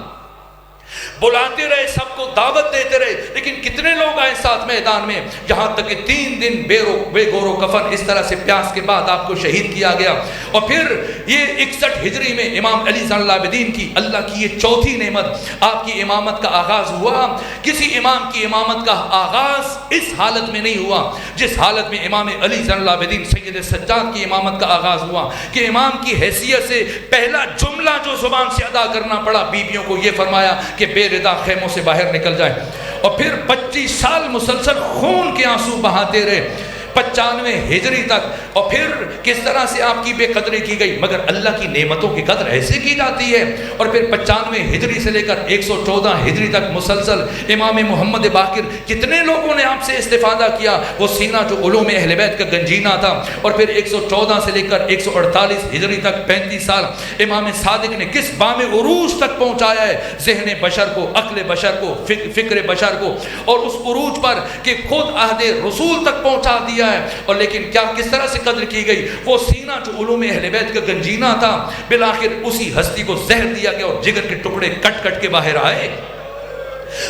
بلاتے رہے، سب کو دعوت دیتے رہے، لیکن کتنے لوگ آئے ساتھ میدان میں، یہاں تک کہ 3 دن بے گور و کفن اس طرح سے پیاس کے بعد آپ کو شہید کیا گیا۔ اور پھر یہ 61 ہجری میں امام علی زین العابدین کی اللہ کی یہ چوتھی نعمت، آپ کی امامت کا آغاز ہوا۔ کسی امام کی امامت کا آغاز اس حالت میں نہیں ہوا جس حالت میں امام علی زین العابدین سید سجاد کی امامت کا آغاز ہوا، کہ امام کی حیثیت سے پہلا جملہ جو زبان سے ادا کرنا پڑا، بیویوں کو یہ فرمایا کہ بے ردا خیموں سے باہر نکل جائے۔ اور پھر 25 سال مسلسل خون کے آنسو بہاتے رہے، 95 ہجری تک۔ اور پھر کس طرح سے آپ کی بے قدری کی گئی، مگر اللہ کی نعمتوں کی قدر ایسے کی جاتی ہے۔ اور پھر 95 ہجری سے لے کر 114 ہجری تک مسلسل امام محمد باقر، کتنے لوگوں نے آپ سے استفادہ کیا، وہ سینہ جو علوم اہل بیت کا گنجینہ تھا۔ اور پھر 114 سے لے کر 148 ہجری تک 35 سال امام صادق نے کس بام عروج تک پہنچایا ہے ذہن بشر کو، عقل بشر کو، فکر بشر کو، اور اس عروج پر کہ خود عہد رسول تک پہنچا دیا ہے۔ اور لیکن کیا کس طرح سے قدر کی گئی، وہ سینہ جو علوم اہل بیت کا گنجینہ تھا، بالآخر اسی ہستی کو زہر دیا گیا اور جگر کے ٹکڑے کٹ کٹ کے باہر آئے۔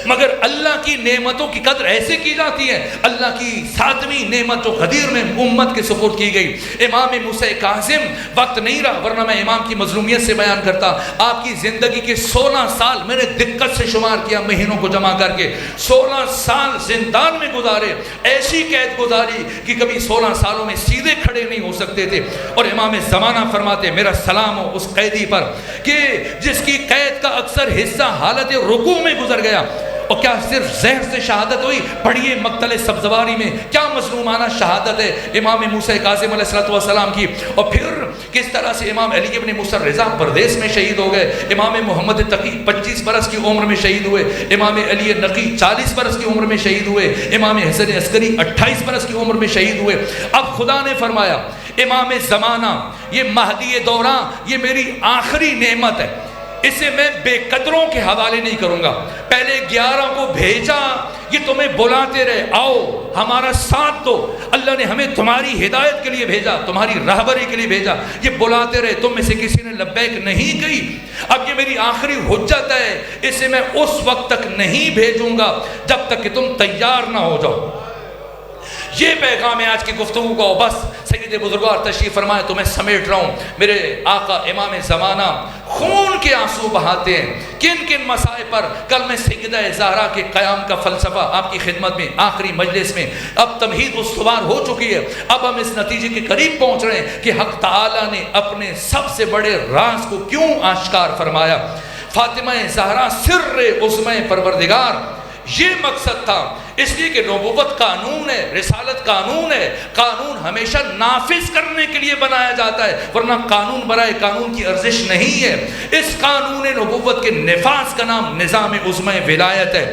مگر اللہ کی نعمتوں کی قدر ایسے کی جاتی ہے۔ اللہ کی 7ویں نعمت جو غدیر میں امت کے سپرد کی گئی، امام موسیٰ کاظم، وقت نہیں رہا ورنہ میں امام کی مظلومیت سے بیان کرتا۔ آپ کی زندگی کے 16 سال میں نے دقت سے شمار کیا، مہینوں کو جمع کر کے 16 سال زندان میں گزارے، ایسی قید گزاری کہ کبھی 16 سالوں میں سیدھے کھڑے نہیں ہو سکتے تھے۔ اور امام زمانہ فرماتے میرا سلام ہو اس قیدی پر کہ جس کی قید کا اکثر حصہ حالت رکوع میں گزر گیا۔ اور کیا صرف زہر سے شہادت ہوئی؟ پڑھیے مقتل سبزواری میں کیا مظلومانہ شہادت ہے امام موسیٰ کاظم علیہ السلام کی۔ اور پھر کس طرح سے امام علی ابن موسیٰ رضا پردیس میں شہید ہو گئے، امام محمد تقی 25 برس کی عمر میں شہید ہوئے، امام علی نقی 40 برس کی عمر میں شہید ہوئے، امام حسن عسکری 28 برس کی عمر میں شہید ہوئے۔ اب خدا نے فرمایا امام زمانہ، یہ مہدی دوراں، یہ میری آخری نعمت ہے، اسے میں بے قدروں کے حوالے نہیں کروں گا. پہلے 11 کو بھیجا، یہ تمہیں بلاتے رہے آؤ ہمارا ساتھ دو. اللہ نے ہمیں تمہاری ہدایت کے لیے بھیجا، تمہاری رہبری کے لیے بھیجا. یہ بلاتے رہے، تم میں سے کسی نے لبیک نہیں کہی. اب یہ میری آخری حجت ہے، اسے میں اس وقت تک نہیں بھیجوں گا جب تک کہ تم تیار نہ ہو جاؤ. یہ پیغام ہے آج کی گفتگو کا. بس سید بزرگوار تشریف فرمائے تو میں سمیٹ رہا ہوں. میرے آقا امام زمانہ خون کے آنسو بہاتے ہیں. کن کن مسائل پر کل میں سیدہ زہرا کے قیام کا فلسفہ آپ کی خدمت میں آخری مجلس میں، اب تمہید استوار ہو چکی ہے. اب ہم اس نتیجے کے قریب پہنچ رہے ہیں کہ حق تعالیٰ نے اپنے سب سے بڑے راز کو کیوں آشکار فرمایا. فاطمہ زہرا سر عظمۂ پروردگار، یہ مقصد تھا. اس لیے کہ نبوت قانون ہے، رسالت قانون ہے. قانون ہمیشہ نافذ کرنے کے لیے بنایا جاتا ہے، ورنہ قانون برائے قانون کی ارزش نہیں ہے. اس قانون نبوت کے نفاذ کا نام نظام عظمۂ ولایت ہے.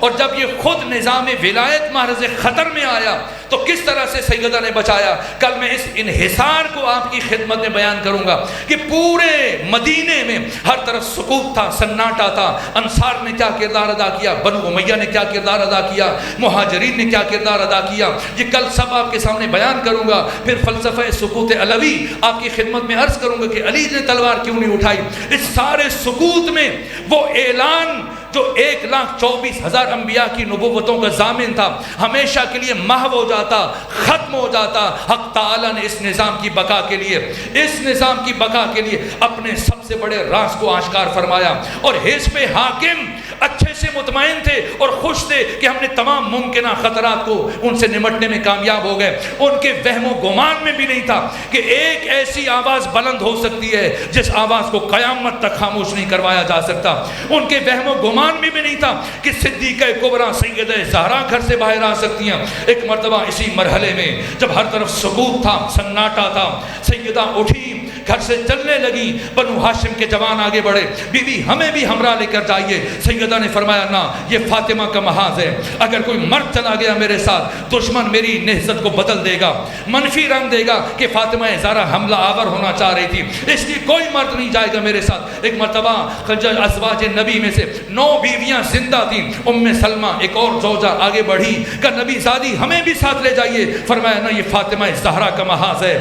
اور جب یہ خود نظام ولایت محرز خطر میں آیا تو کس طرح سے سیدہ نے بچایا. کل میں اس انحصار کو آپ کی خدمت میں بیان کروں گا کہ پورے مدینے میں ہر طرف سکوت تھا، سناٹا تھا. انصار نے کیا کردار ادا کیا، بنو امیہ نے کیا کردار ادا کیا، مہاجرین نے کیا کردار ادا کیا. یہ کل سب آپ کے سامنے بیان کروں گا. پھر فلسفہ سکوت علوی آپ کی خدمت میں عرض کروں گا کہ علی نے تلوار کیوں نہیں اٹھائی. اس سارے سکوت میں وہ اعلان جو 1,24,000 انبیاء کی نبوتوں کا ضامن تھا ہمیشہ کے لیے محو ہو جاتا، ختم ہو جاتا. حق تعالیٰ نے اس نظام کی بقا کے لیے، اس نظام کی بقا کے لیے اپنے سب سے بڑے راز کو آشکار فرمایا. اور حزب حاکم اچھے سے مطمئن تھے اور خوش تھے کہ ہم نے تمام ممکنہ خطرات کو ان سے نمٹنے میں کامیاب ہو گئے. ان کے وہم و گمان میں بھی نہیں تھا کہ ایک ایسی آواز بلند ہو سکتی ہے جس آواز کو قیامت تک خاموش نہیں کروایا جا سکتا. ان کے وہم و گمان میں بھی نہیں تھا کہ صدیقہ کبریٰ سیدہ زہرا گھر سے باہر آ سکتی ہیں. ایک مرتبہ اسی مرحلے میں جب ہر طرف سکوت تھا، سناٹا تھا، سیدہ اٹھی، گھر سے چلنے لگی. بنو ہاشم کے جوان آگے بڑھے، بی بی ہمیں بھی ہمراہ لے کر جائیے. سیدہ نے فرمایا نہ، یہ فاطمہ کا محاذ ہے. اگر کوئی مرد چلا گیا میرے ساتھ، دشمن میری نہضت کو بدل دے گا، منفی رنگ دے گا کہ فاطمہ زہرا حملہ آور ہونا چاہ رہی تھی، اس لیے کوئی مرد نہیں جائے گا میرے ساتھ. ایک مرتبہ ازواج نبی میں سے 9 بیویاں زندہ تھیں. ام سلمہ ایک اور زوجہ آگے بڑھی کہ نبی زادی ہمیں بھی ساتھ لے جائیے. فرمایا نہ، یہ فاطمہ زہرا کا محاذ ہے.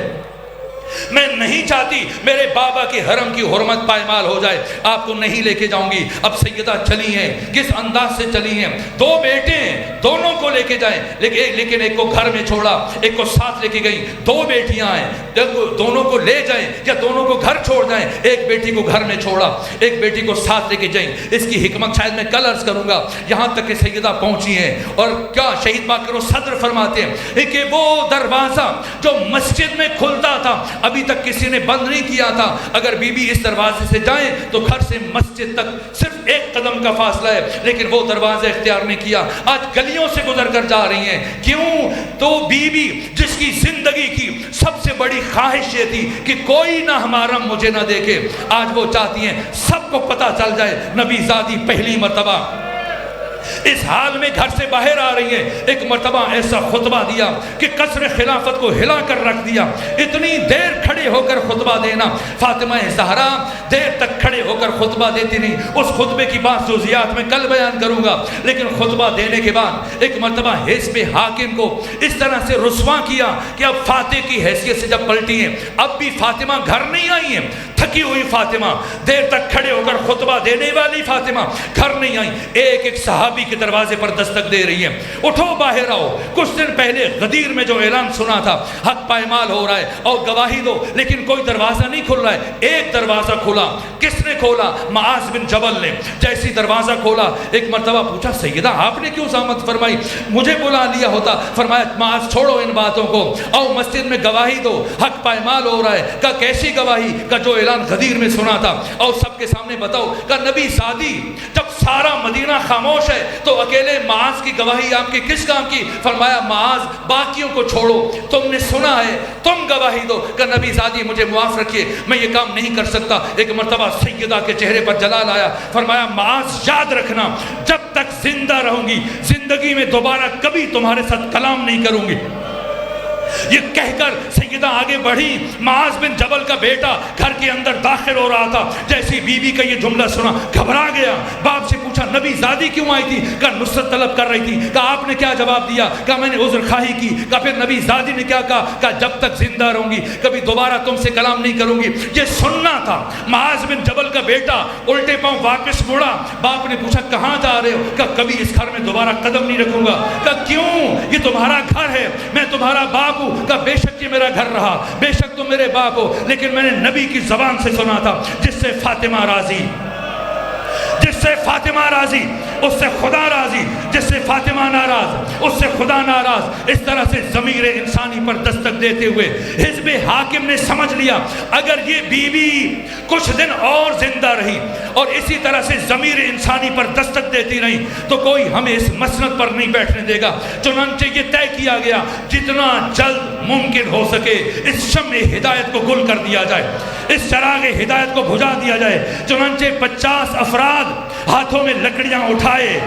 میں نہیں چاہتی میرے بابا کی حرم کی حرمت پائمال ہو جائے، آپ کو نہیں لے کے جاؤں گی. اب سیدہ چلی ہیں، کس انداز سے چلی ہیں. 2 بیٹے ہیں، دونوں کو لے کے جائیں، لیکن ایک کو گھر میں چھوڑا، ایک کو ساتھ لے کے گئی. 2 بیٹیاں ہیں، دونوں کو لے جائیں یا دونوں کو گھر چھوڑ جائیں. ایک بیٹی کو گھر میں چھوڑا، ایک بیٹی کو ساتھ لے کے جائیں. اس کی حکمت شاید میں کل عرض کروں گا. یہاں تک کہ سیدہ پہنچی ہیں اور کیا شہید باقر صدر فرماتے ہیں کہ وہ دروازہ جو مسجد میں کھلتا تھا ابھی تک کسی نے بند نہیں کیا تھا. اگر بی بی اس دروازے سے جائیں تو گھر سے مسجد تک صرف 1 قدم کا فاصلہ ہے، لیکن وہ دروازہ اختیار نہیں کیا. آج گلیوں سے گزر کر جا رہی ہیں. کیوں؟ تو بی بی جس کی زندگی کی سب سے بڑی خواہش یہ تھی کہ کوئی نہ ہمارا مجھے نہ دیکھے، آج وہ چاہتی ہیں سب کو پتہ چل جائے. نبی زادی پہلی مرتبہ اس حال میں گھر سے باہر آ رہی ہیں. ایک مرتبہ ایسا خطبہ دیا کہ قصر خلافت کو ہلا کر رکھ دیا. اتنی دیر کھڑے ہو کر خطبہ دینا، فاطمہ زہرا دیر تک کھڑے ہو کر خطبہ دیتی نہیں. اس خطبے کی بات جزیات میں کل بیان کروں گا. لیکن خطبہ دینے کے بعد ایک مرتبہ حزب حاکم کو اس طرح سے رسوا کیا کہ اب فاتح کی حیثیت سے جب پلٹی ہیں، اب بھی فاطمہ گھر نہیں آئی ہیں. تھکی ہوئی فاطمہ، دیر تک کھڑے ہو کر خطبہ دینے والی فاطمہ گھر نہیں آئی. ایک صحابی کے دروازے پر دستک دے رہی ہیں، اٹھو باہر آؤ. کچھ دن پہلے غدیر میں جو اعلان سنا تھا حق پائمال ہو رہا ہے اور گواہی دو، لیکن کوئی دروازہ نہیں کھل رہا ہے. ایک دروازہ کھلا. کس نے کھولا؟ معاذ بن جبل نے. جیسی دروازہ کھولا، ایک مرتبہ پوچھا سیدہ آپ نے کیوں زحمت فرمائی؟ مجھے بلا لیا ہوتا. فرمایا معاذ چھوڑو ان باتوں کو، آؤ مسجد میں گواہی دو، حق پائمال ہو رہا ہے. کا کیسی گواہی؟ کا جو اعلان غدیر میں سنا تھا اور سب کے سامنے بتاؤ. کا نبی زادی جب سارا مدینہ خاموش ہے تو اکیلے معاذ کی گواہی آپ کی کس کام کی؟ فرمایا معاذ باقیوں کو چھوڑو، تم نے سنا ہے، تم گواہی دو. کہ نبی زادی مجھے معاف رکھیے، میں یہ کام نہیں کر سکتا. ایک مرتبہ سیدہ کے چہرے پر جلال آیا. فرمایا معاذ یاد رکھنا، جب تک زندہ رہوں گی زندگی میں دوبارہ کبھی تمہارے ساتھ کلام نہیں کروں گی. یہ کہہ کر سیدہ آگے بڑھی. معاذ بن جبل کا بیٹا گھر کے اندر داخل ہو رہا تھا. جیسی بیوی کا یہ جملہ سنا گھبرا گیا. باپ سے پوچھا نبی زادی کیوں آئی تھی؟ کہا نصرت طلب کر رہی تھی. کہا آپ نے کیا جواب دیا؟ کہا میں نے عذر خواہی کی. کہا پھر نبی زادی نے کیا کہا؟ کہا جب تک زندہ رہوں گی کبھی دوبارہ تم سے کلام نہیں کروں گی. یہ سننا تھا. معاذ بن جبل کا بیٹا الٹے پاؤں واپس مڑا. باپ نے پوچھا کہاں جا رہے ہو؟ کہا کبھی اس گھر میں دوبارہ قدم نہیں رکھوں گا. کہا کیوں؟ یہ تمہارا گھر ہے, میں تمہارا باپ ہوں. کہا بے شک یہ میرا گھر رہا, بے شک تم میرے باپ ہو, لیکن میں نے نبی کی زبان سے سنا تھا جس سے فاطمہ راضی, جس سے فاطمہ راضی اس سے خدا راضی, جس سے فاطمہ ناراض اس سے خدا ناراض. اس طرح سے ضمیر انسانی پر دستک دیتے ہوئے حزب حاکم نے سمجھ لیا اگر یہ بیوی کچھ دن اور زندہ رہی اور اسی طرح سے ضمیر انسانی پر دستک دیتی رہی تو کوئی ہمیں اس مسند پر نہیں بیٹھنے دے گا. چنانچہ یہ طے کیا گیا جتنا جلد ممکن ہو سکے اس شمع ہدایت کو گل کر دیا جائے, اس چراغ ہدایت کو بجھا دیا جائے. چنانچہ 50 افراد ہاتھوں میں لکڑیاں اٹھائے,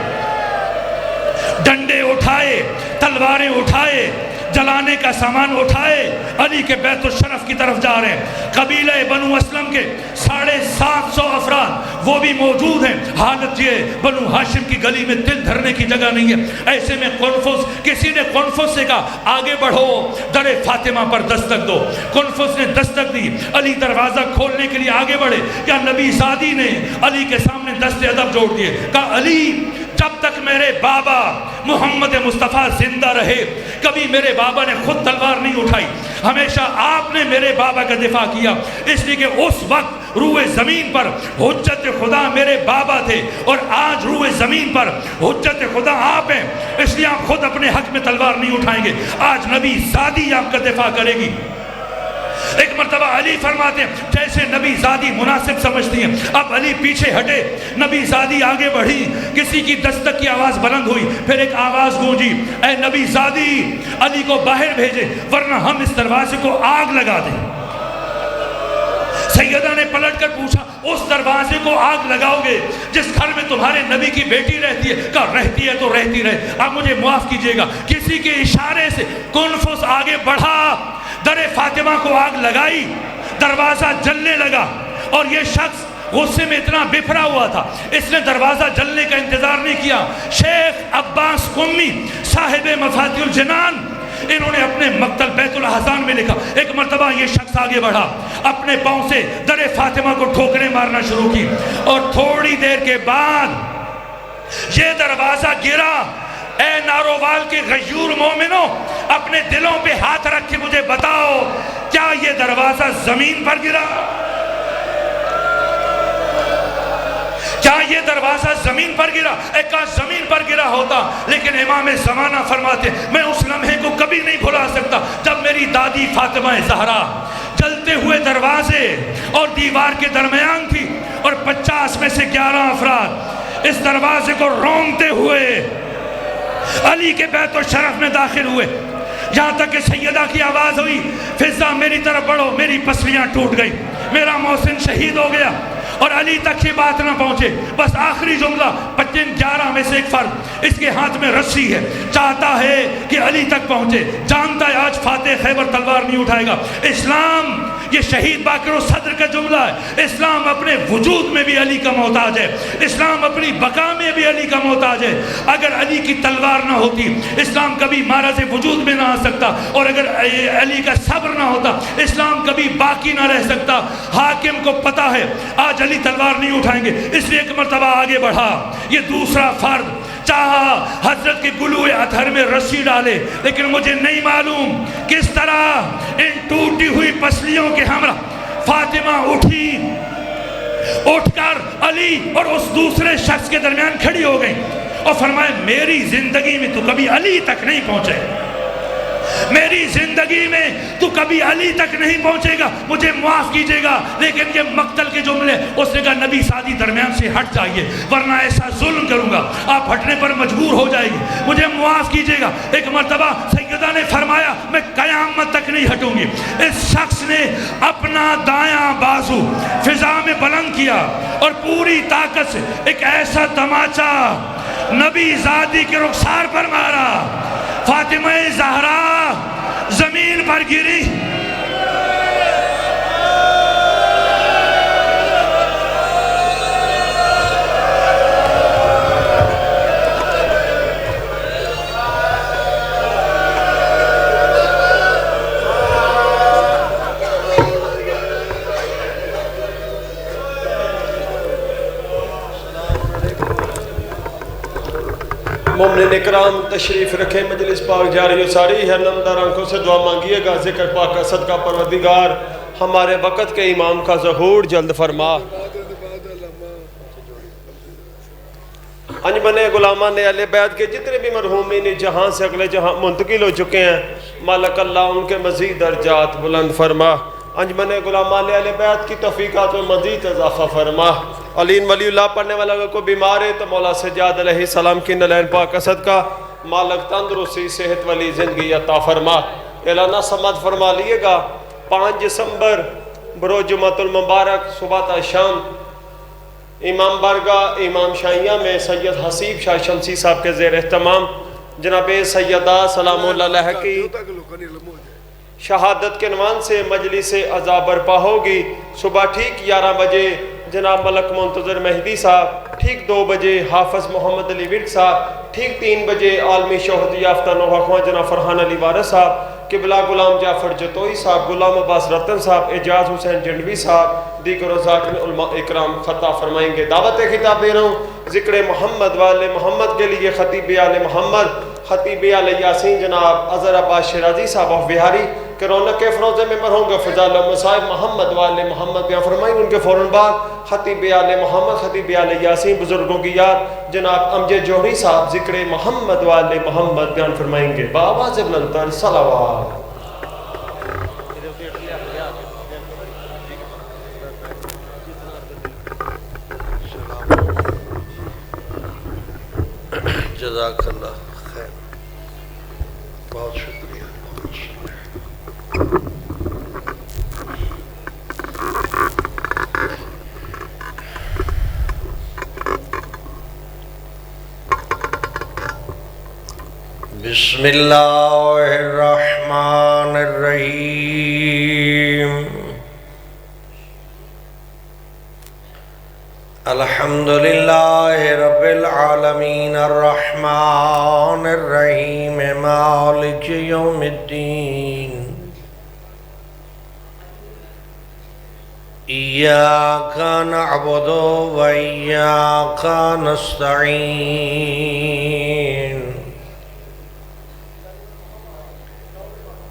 ڈنڈے اٹھائے, تلواریں اٹھائے, جلانے کا سامان اٹھائے علی کے بیت الشرف کی طرف جا رہے ہیں. قبیلہ بنو اسلم کے 750 افراد وہ بھی موجود ہیں. حالت یہ بنو ہاشم کی گلی میں دل دھرنے کی جگہ نہیں ہے. ایسے میں قنفذ, کسی نے قنفذ سے کہا آگے بڑھو, در فاطمہ پر دستک دو. قنفذ نے دستک دی. علی دروازہ کھولنے کے لیے آگے بڑھے. کیا نبی زادی نے علی کے سامنے دست ادب جوڑ دیے. کہا علی جب تک میرے بابا محمد مصطفیٰ زندہ رہے کبھی میرے بابا نے خود تلوار نہیں اٹھائی, ہمیشہ آپ نے میرے بابا کا دفاع کیا. اس لیے کہ اس وقت روئے زمین پر حجت خدا میرے بابا تھے اور آج روئے زمین پر حجت خدا آپ ہیں, اس لیے آپ خود اپنے حق میں تلوار نہیں اٹھائیں گے. آج نبی زادی آپ کا دفاع کرے گی. ایک مرتبہ علی فرماتے ہیں جیسے نبی زادی مناسب سمجھتی ہیں. اب علی پیچھے ہٹے, نبی زادی آگے بڑھی, کسی کی دستک کی آواز بلند ہوئی, پھر ایک آواز گونجی اے نبی زادی علی کو باہر بھیجے ورنہ ہم اس دروازے کو آگ لگا دیں. سیدہ نے پلٹ کر پوچھا اس دروازے کو آگ لگاؤ گے جس گھر میں تمہارے نبی کی بیٹی رہتی ہے؟ کہا رہتی ہے تو رہتی رہے, آپ مجھے معاف کیجئے گا. کسی کے اشارے سے قنفذ آگے بڑھا, در فاطمہ کو آگ لگائی, دروازہ جلنے لگا اور یہ شخص غصے میں اتنا بفرا ہوا تھا اس نے دروازہ جلنے کا انتظار نہیں کیا. شیخ عباس قمی صاحب مفاتیح الجنان انہوں نے اپنے مقتل بیت الاحزان میں لکھا ایک مرتبہ یہ شخص آگے بڑھا, اپنے پاؤں سے در فاطمہ کو ٹھوکریں مارنا شروع کی اور تھوڑی دیر کے بعد یہ دروازہ گرا. اے نارووال کے غیور مومنوں, اپنے دلوں پہ ہاتھ رکھ کے مجھے بتاؤ کیا یہ دروازہ زمین پر گرا؟ کیا یہ دروازہ زمین پر گرا؟ ایک کاش زمین پر گرا ہوتا, لیکن امام زمانہ فرماتے میں اس لمحے کو کبھی نہیں بھلا سکتا جب میری دادی فاطمہ زہرا جلتے ہوئے دروازے اور دیوار کے درمیان تھی اور 50 میں سے 11 افراد اس دروازے کو رونگتے ہوئے علی کے بیت الشرف میں داخل ہوئے. یہاں تک کہ سیدہ کی آواز ہوئی فضا میری طرف بڑھو, میری پسلیاں ٹوٹ گئی, میرا محسن شہید ہو گیا. اور علی تک یہ بات نہ پہنچے, بس آخری جملہ 11 میں سے ایک فرد اس کے ہاتھ میں رسی ہے, چاہتا ہے کہ علی تک پہنچے, جانتا ہے آج فاتح خیبر تلوار نہیں اٹھائے گا. اسلام یہ شہید باقر و صدر کا جملہ ہے. اسلام اپنے وجود میں بھی علی کا محتاج ہے, اسلام اپنی بقا میں بھی علی کا محتاج ہے. اگر علی کی تلوار نہ ہوتی اسلام کبھی معرض وجود میں نہ آ سکتا, اور اگر علی کا صبر نہ ہوتا اسلام کبھی باقی نہ رہ سکتا. حاکم کو پتا ہے آج علی تلوار نہیں اٹھائیں گے, اس لیے ایک مرتبہ آگے بڑھا. یہ دوسرا فرد چاہا حضرت کے گلوئے اطہر میں رسی ڈالے, لیکن مجھے نہیں معلوم کس طرح ان ٹوٹی ہوئی پسلیوں کے ہمراہ فاطمہ اٹھ کر علی اور اس دوسرے شخص کے درمیان کھڑی ہو گئی اور فرمایا میری زندگی میں تو کبھی علی تک نہیں پہنچے, میری زندگی میں تو کبھی علی تک نہیں پہنچے گا, مجھے معاف کیجئے گا. لیکن یہ مقتل کے جملے, اس نے کہا نبی سادی درمیان سے ہٹ جائیے ورنہ ایسا ظلم کروں گا, آپ ہٹنے پر مجبور ہو جائے گی, مجھے معاف کیجئے گا. ایک مرتبہ سیدہ نے فرمایا میں قیامت تک نہیں ہٹوں گی. اس شخص نے اپنا دایاں بازو فضا میں بلند کیا اور پوری طاقت سے ایک ایسا تماچا نبی زادی کے رخسار پر مارا. فاطمہ زہرا زمین مومنین اکرام تشریف رکھیں، مجلس پاک جاری و ساری ہے، نمدار آنکھوں سے دعا مانگیے گا۔ ذکر پاک کا صدقہ پروردگار ہمارے وقت کے امام کا ظہور جلد فرما۔ انجمن غلامان اہل بیت کے جتنے بھی مرحومین جہاں سے اگلے جہاں منتقل ہو چکے ہیں، مالک اللہ ان کے مزید درجات بلند فرما۔ انجمن غلامان اہل بیت کی توفیقات میں مزید اضافہ فرما۔ علین ولی اللہ پڑھنے والا اگر کوئی بیمار ہے تو مولا سجاد علیہ السلام کی نلین پاک کا صدقہ مالک تندرستی صحت والی زندگی عطا فرما۔ اعلانہ سماعت فرما لیے گا 5 دسمبر بروز جمعۃ المبارک صبح تا شام امام بارگاہ امام شاہیہ میں سید حسیب شاہ شمسی صاحب کے زیر اہتمام جناب سیدہ سلام اللہ علیہ کی شہادت کے عنوان سے مجلس عزا برپا ہوگی۔ صبح ٹھیک 11 بجے جناب ملک منتظر مہدی صاحب، ٹھیک 2 بجے حافظ محمد علی ورد صاحب، ٹھیک 3 بجے عالمی شہرت یافتہ نوحہ خواں جناب فرحان علی وارث صاحب، قبلہ غلام جعفر جتوئی صاحب، غلام عباس رتن صاحب، اعجاز حسین جنڈوی صاحب، دیگر وزاکر علماء اکرام خطا فرمائیں گے۔ دعوت خطاب دے رہا ہوں ذکر محمد والے محمد کے لیے خطیب آل محمد، خطیب آل یاسین جناب اظہر عباس شیرازی صاحب آف بہاری کہ رونق کے فروزے میں مرہوں گے فضال مصائب محمد والے محمد بیان فرمائیں۔ ان کے فوراً بعد خطیب آل محمد، خطیب آل یاسین بزرگوں کی یاد جناب امجد جوہری صاحب ذکر محمد والے محمد بیان فرمائیں گے۔ بآواز بلند تر صلوات۔ جزاک اللہ خیر، بہت شکریہ۔ بسم اللہ الرحمن الرحیم، الحمدللہ رب العالمین الرحمن الرحیم مالک یوم الدین، ایاک نعبد و ایاک نستعین،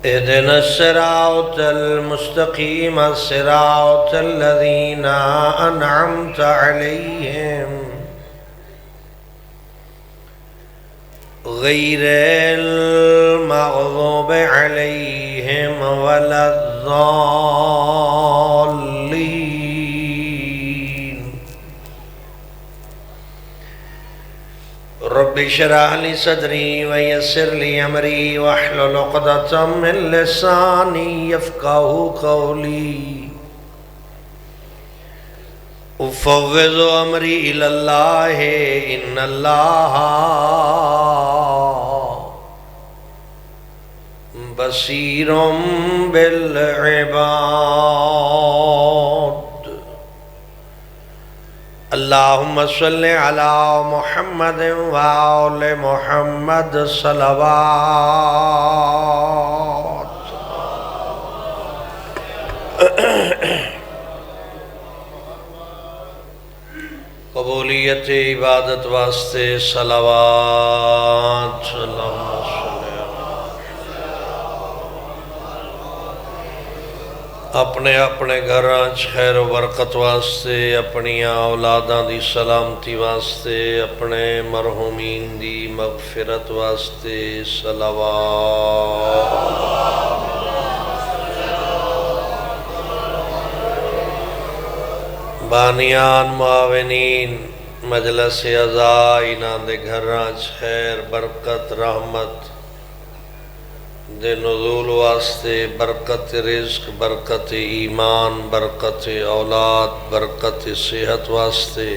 اهدنا الصراط المستقيم صراط الذين أنعمت عليهم غير المغضوب عليهم ولا الضالين، رب اشرح لي صدري ويسر لي امري واحلل عقدة من لساني يفقهوا قولي، افوض امري الى الله ان الله بصير بالعباد۔ اللہم صل علی محمد وآل محمد صلوات۔ قبولیت عبادت واسطے صلوات۔ اللہم صل اپنے اپنے گھراں خیر و برکت واسطے، اپنی اولاداں دی سلامتی واسطے، اپنے مرحومین دی مغفرت واسطے صلوات۔ بانیان معاونین مجلس عزا انہاں دے گھراں خیر برکت رحمت دے نزول واسطے، برکت رزق، برکت ایمان، برکت اولاد، برکت صحت واسطے،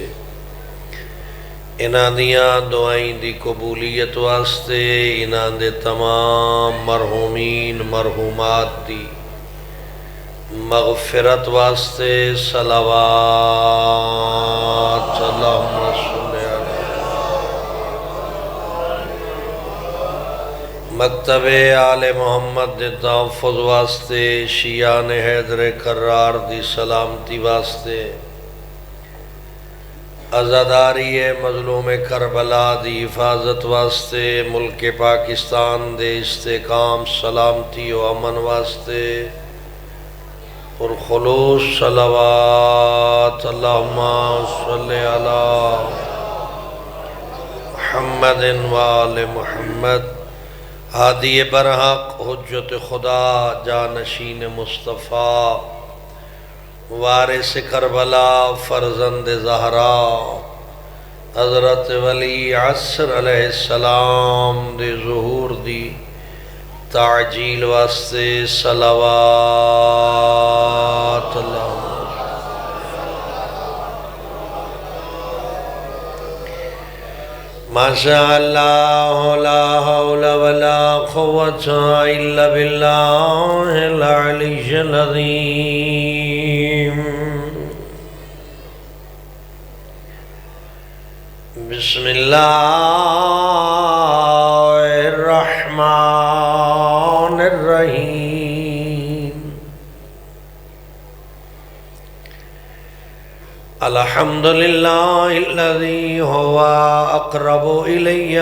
انہاں دیاں دعائیں دی قبولیت واسطے، انہاں دے تمام مرحومین مرحومات دی مغفرت واسطے صلوات۔ اللہم صل مکتب آل محمد دے تحفظ واسطے، شیعان حیدر کرار دی سلامتی واسطے، عزاداری مظلوم کربلا دی حفاظت واسطے، ملک پاکستان دے استحکام سلامتی و امن واسطے اور خلوص صلوات اللہم صلی علی محمد وآل محمد ہادی برحق حجت خدا جانشین مصطفیٰ وارث کربلا فرزند زہرا حضرت ولی عصر علیہ السلام دے ظہور دی تعجیل واسطے صلوات اللہ ما شاء اللہ لا حول ولا قوة الا باللہ العلی العظیم بسم اللہ الرحمن الرحیم الحمد للہ الذی ہوا اقرب الی